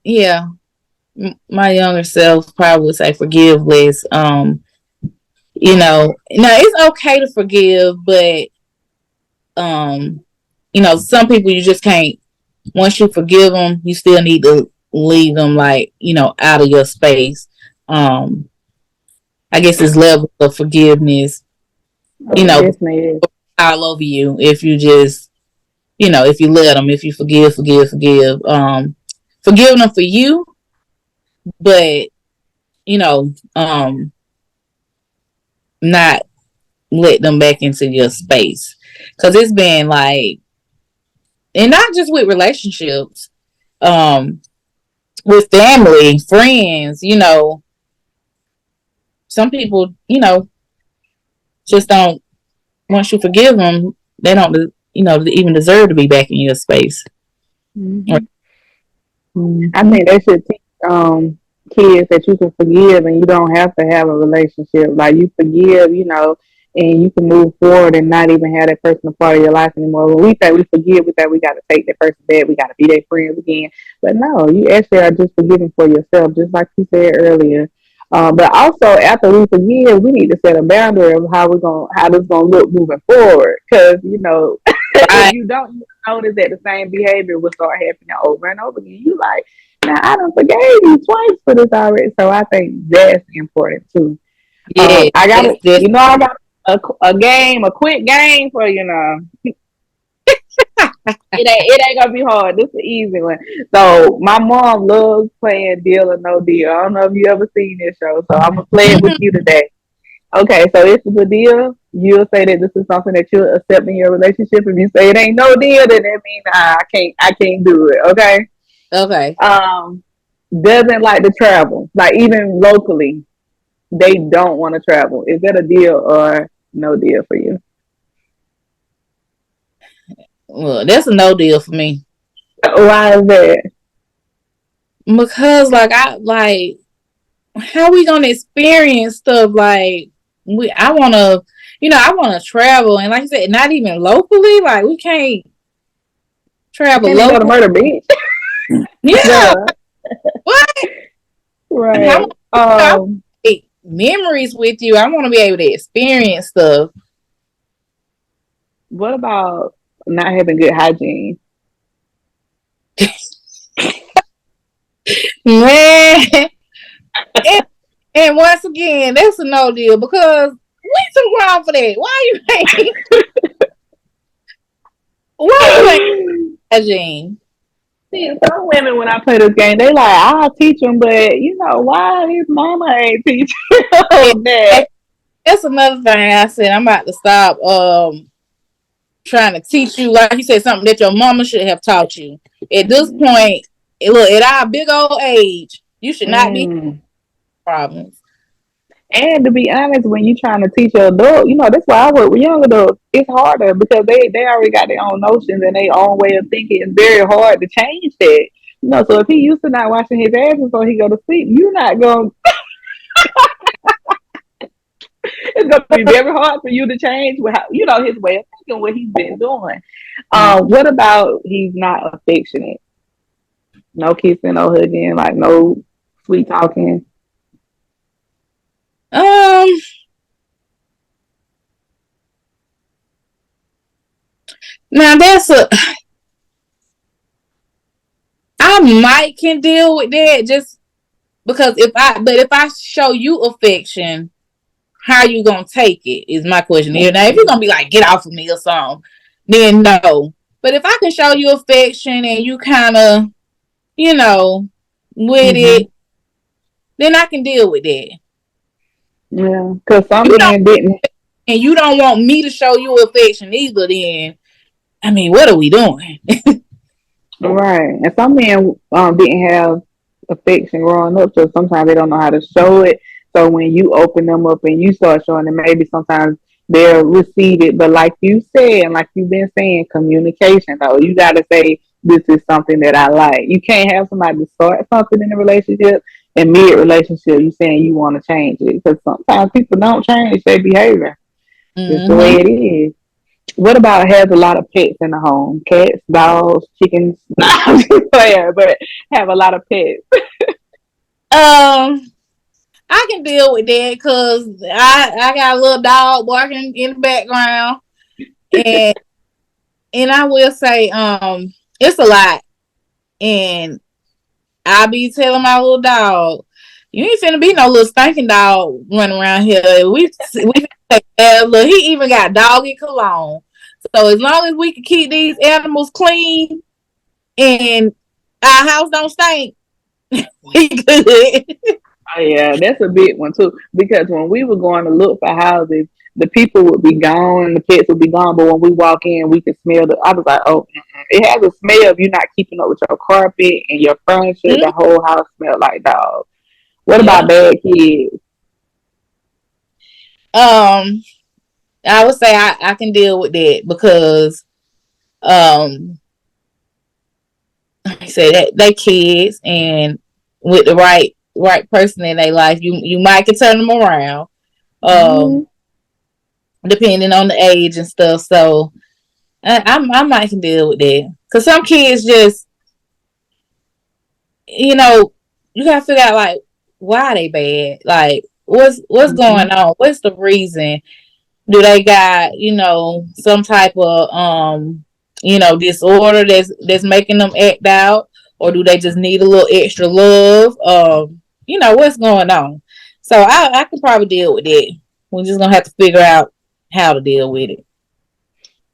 yeah, my younger self probably would say forgive less. Now it's okay to forgive, but some people you just can't. Once you forgive them, you still need to leave them like out of your space. I guess it's levels of forgiveness. All over you if you just if you let them, if you forgive. Forgiving them for you, but not let them back into your space, because it's been like, and not just with relationships, with family, friends, some people, just don't, once you forgive them, they don't, even deserve to be back in your space.
Mm-hmm. I think they should teach kids that you can forgive and you don't have to have a relationship. Like you forgive, and you can move forward and not even have that person a part of your life anymore. When we say we forgive, we say we got to take that person back, we got to be their friends again. But no, you actually are just forgiving for yourself, just like you said earlier. But also after we forgive, we need to set a boundary of how this gonna look moving forward. Because if you don't notice that the same behavior will start happening over and over again, you like, Now I done forgave you twice for this already, so I think that's important too.
Yeah,
I got
that's
it.
just
You know, I got a game, a quick game for you now. It ain't gonna be hard. This is an easy one. So my mom loves playing Deal or No Deal. I don't know if you ever seen this show, so I'm gonna play it with you today. Okay, so this is a deal. You'll say that this is something that you'll accept in your relationship. If you say it ain't no deal, then that means I can't do it. Okay.
okay.
Um, doesn't like to travel, like even locally, they don't want to travel. Is that a deal or no deal for you?
Well, that's a no deal for me
Why is that?
because how we gonna experience stuff like I wanna I wanna travel and like I said, not even locally. Like we can't
You
travel
can't even go to
local.
Murder Beach.
Yeah,
Duh.
what? I
Right.
want I make memories with you. I want to be able to experience stuff.
What about not having good hygiene?
Man, and, and once again, that's a no deal because we too grown for that. Why you ain't hygiene?
See, some women, when I play this game, they like, I'll teach them, but why his mama ain't teach
Yeah,
him that?
that's another thing I said. I'm about to stop trying to teach you, like you said, something that your mama should have taught you. At this point, look, at our big old age, you should not be
Mm.
problems.
And to be honest, when you're trying to teach an adult, that's why I work with young adults. It's harder because they already got their own notions and their own way of thinking. It's very hard to change that. So if he used to not washing his ass before he go to sleep, you're not going. It's going to be very hard for you to change. His way of thinking, what he's been doing. What about he's not affectionate? No kissing, no hugging, like no sweet talking.
Um, Now that's I might can deal with that just because if I show you affection, how you gonna take it is my question. Now, if you're gonna be like, get off of me or something, then no. But if I can show you affection and you kind of, you know, with
Mm-hmm.
it, then I can deal with that.
Yeah, because some
You don't,
men didn't.
and you don't want me to show you affection either. Then I mean, what are we doing?
Right. And some men didn't have affection growing up, so sometimes they don't know how to show it. So when you open them up and you start showing them, maybe sometimes they'll receive it. But like you said, and like you've been saying, communication, though, you got to say, this is something that I like. You can't have somebody start something in a relationship and mid relationship, you saying you want to change it. Because sometimes people don't change their behavior. It's the way
Mm-hmm.
it is. What about has a lot of pets in the home? Cats, dogs, chickens. No, I'm just playing, but have a lot of pets.
Um, I can deal with that because I got a little dog barking in the background, and I will say it's a lot, and I be telling my little dog, you ain't finna be no little stinking dog running around here. We take care of. Look, he even got doggy cologne. So as long as we can keep these animals clean and our house don't stink, we good.
Oh yeah, that's a big one too. Because when we were going to look for houses, the people would be gone, the pets would be gone. But when we walk in, we can smell the. I was like, oh, it has a smell if you're not keeping up with your carpet and your furniture. The whole house smelled like dog. What
Yeah.
about bad kids?
Um, I would say I can deal with that because um like I said that they kids and with the right person in their life, you might can turn them around. Um,
Mm-hmm.
Depending on the age and stuff. So I might can deal with that because some kids just you know you gotta figure out like why they bad, like what's
Mm-hmm.
going on, what's the reason. Do they got some type of disorder that's making them act out, or do they just need a little extra love? What's going on? So I can probably deal with it. We're just gonna have to figure out how to deal with it.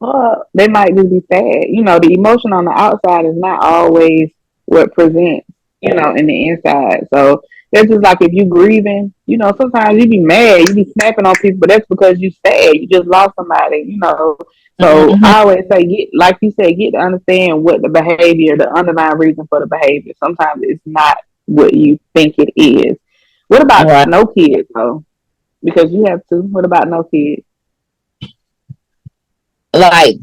Well, they might just be sad. The emotion on the outside is not always what presents, in the inside. So it's just like if you grieving, sometimes you be mad, you be snapping on people, but that's because you sad. You just lost somebody. So
Mm-hmm.
I always say, like you said, get to understand what the behavior, the underlying reason for the behavior. Sometimes it's not what you think it is. What about
Right.
no kids though? Because you have to. What about no kids?
Like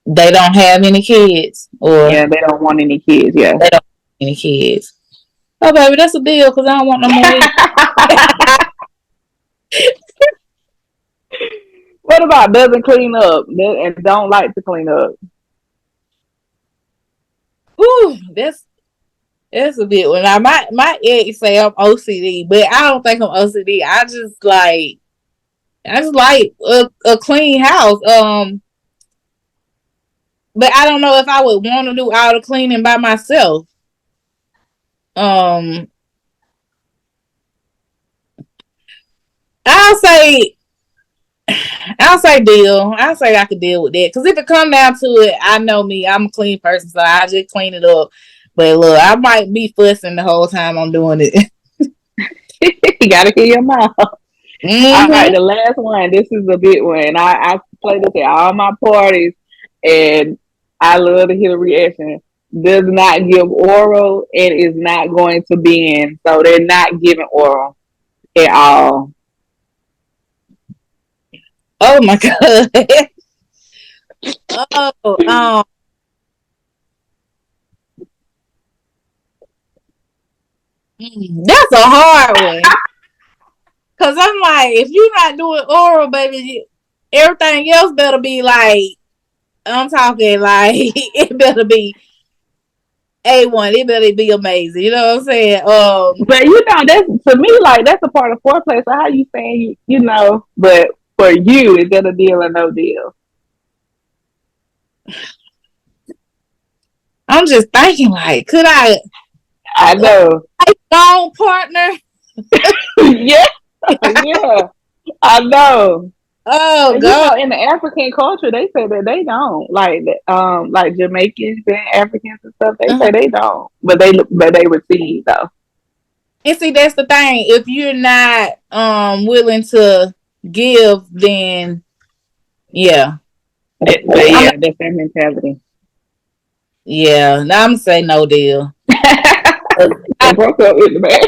they don't have any kids, or
Yeah, they don't want any kids. Yeah.
they don't have any kids. Oh, baby, that's a deal because I don't want no more.
What about doesn't clean up and don't like to clean up?
Ooh, that's a bit. When my ex say I'm OCD, but I don't think I'm OCD. I just like a clean house. But I don't know if I would want to do all the cleaning by myself. Um, I'll say deal. I'll say I could deal with that. Because if it come down to it, I know me. I'm a clean person, so I just clean it up. But look, I might be fussing the whole time I'm doing it.
You gotta hear your mouth. All right,
Mm-hmm.
the last one. This is a big one. I play this at all my parties, and I love to hear the reaction. Does not give oral and is not going to bend, so they're not giving oral at all.
Oh my god. Oh, that's a hard one. Cause I'm like, if you're not doing oral, baby, everything else better be like. I'm talking like it better be A1. It better be amazing. You know what I'm saying?
But that's to me like that's a part of foreplay. So how you saying But for you, is that a deal or no deal?
I'm just thinking like, could I
I know.
lifelong partner?
Yeah, yeah, I know.
Oh
And
god.
in the African culture, they say that they don't like Jamaicans and Africans and stuff. They
Uh-huh.
say they don't, but they receive though.
And see, that's the thing. If you're not willing to give, then yeah.
But
I'm
yeah, that's their mentality.
yeah. Now I'm say no deal.
They broke up with the man.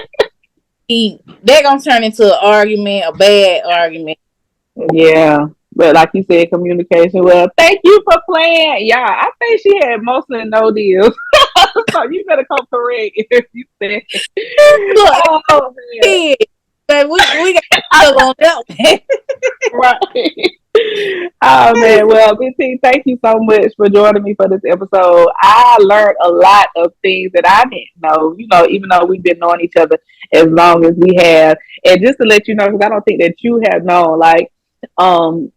They're gonna turn into an argument, a bad argument.
Yeah. But like you said, communication. Well, thank you for playing. Yeah, I think she had mostly no deals. So you better come correct if you said.
Look,
Oh man.
but we got stuck on that one.
Right. Oh man. Well, BT, thank you so much for joining me for this episode. I learned a lot of things that I didn't know, even though we've been knowing each other as long as we have. And just to let you know, because I don't think that you have known, like, um,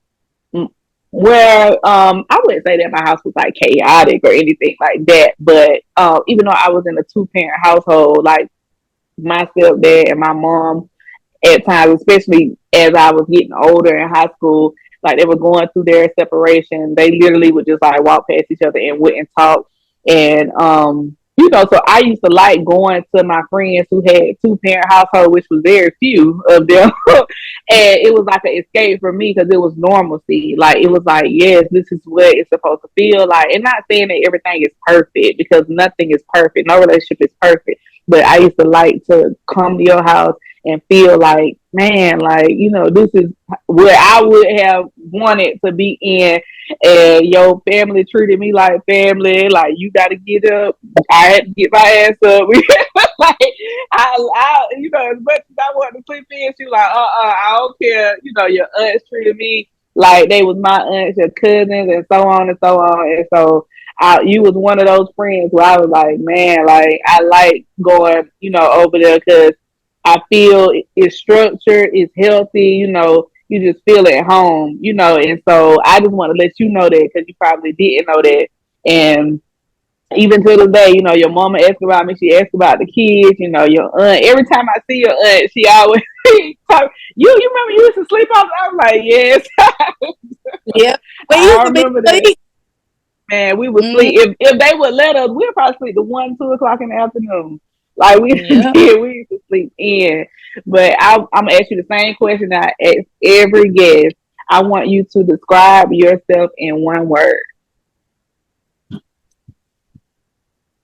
where I wouldn't say that my house was like chaotic or anything like that, but even though I was in a two-parent household, like my stepdad and my mom at times, especially as I was getting older in high school, like they were going through their separation, they literally would just like walk past each other and wouldn't talk. And so I used to like going to my friends who had two parent household, which was very few of them. And it was like an escape for me because it was normalcy. Like it was like, yes, this is what it's supposed to feel like. And not saying that everything is perfect because nothing is perfect. No relationship is perfect. But I used to like to come to your house and feel like, man, like, this is where I would have wanted to be in. And your family treated me like family. Like, you got to get up. I had to get my ass up. Like, as much as I wanted to sleep in, she was like, I don't care. Your aunts treated me like they was my aunts, your cousins, and so on and so on. And so, you was one of those friends where I was like, man, like I like going, over there because I feel it's structured, it's healthy, you just feel at home, and so I just want to let you know that because you probably didn't know that. And Even to this day, your mama asks about me. She asks about the kids. Your aunt. Every time I see your aunt, she always talk. You remember you used to sleep off? I'm like, yes.
Yeah, we used
I
to be
remember that.
asleep.
Man, we would
Mm,
sleep if they would let us. We'd probably sleep to 1, 2 o'clock in the afternoon. Like we
yeah.
did, we used to sleep in. But I'm gonna ask you the same question I ask every guest. I want you to describe yourself in one word.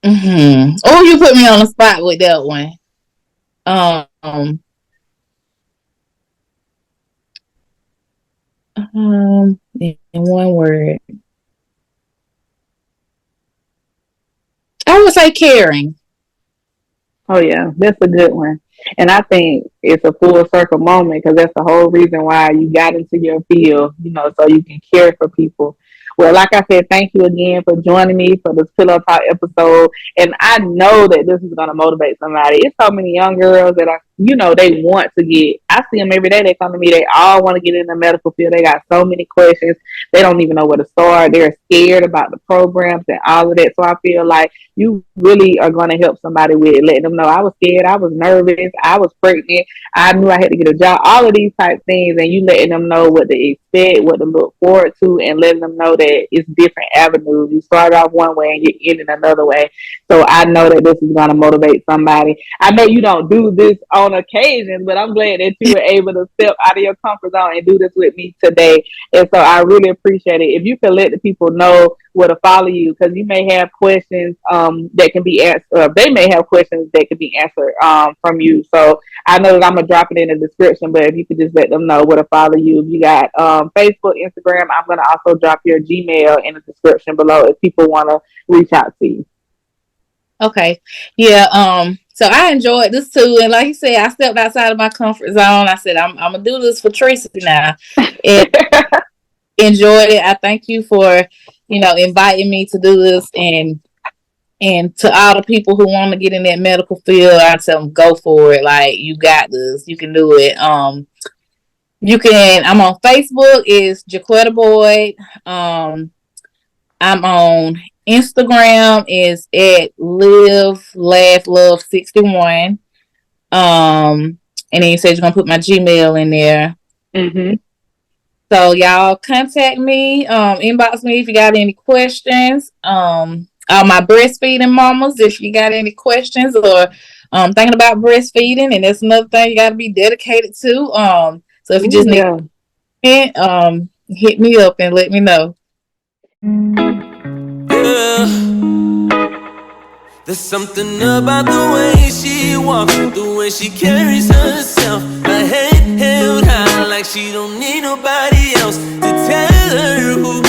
Oh, you put me on the spot with that one. Um, in one word, I would say caring.
Oh yeah, that's a good one. And I think it's a full circle moment because that's the whole reason why you got into your field, so you can care for people. Well, like I said, thank you again for joining me for this Pillow Talk episode. And I know that this is going to motivate somebody. It's so many young girls that are, they want to get. I see them every day. They come to me. They all want to get in the medical field. They got so many questions. They don't even know where to start. They're scared about the programs and all of that. So I feel like you really are going to help somebody with letting them know I was scared, I was nervous, I was pregnant, I knew I had to get a job, all of these type things, and you letting them know what to expect, what to look forward to, and letting them know that it's different avenues. You start off one way and you end in another way. So I know that this is going to motivate somebody. I know you don't do this on occasion, but I'm glad that you were able to step out of your comfort zone and do this with me today. And so I really appreciate it. If you could let the people know where to follow you, because you may have questions that can be answered. They may have questions that can be answered from you. So I know that I'm gonna drop it in the description, but if you could just let them know where to follow you. If you got Facebook, Instagram, I'm gonna also drop your Gmail in the description below if people want to reach out to you.
Okay. Yeah. So I enjoyed this too. And like you said, I stepped outside of my comfort zone. I said, I'm gonna do this for Tracy now. And enjoyed it. I thank you for, inviting me to do this, and to all the people who want to get in that medical field, I tell them go for it. Like, you got this. You can do it. I'm on Facebook, is Jaquetta Boyd. I'm on Instagram, is at Live Laugh Love 61. And then you said you're gonna put my Gmail in there.
Mm-hmm.
So y'all contact me, inbox me if you got any questions. My breastfeeding mamas, if you got any questions or thinking about breastfeeding, and that's another thing you got to be dedicated to. So if you just need it, hit me up and let me know.
Yeah. There's something about the way she walks, the way she carries herself. Her head held high like she don't need nobody else to tell her who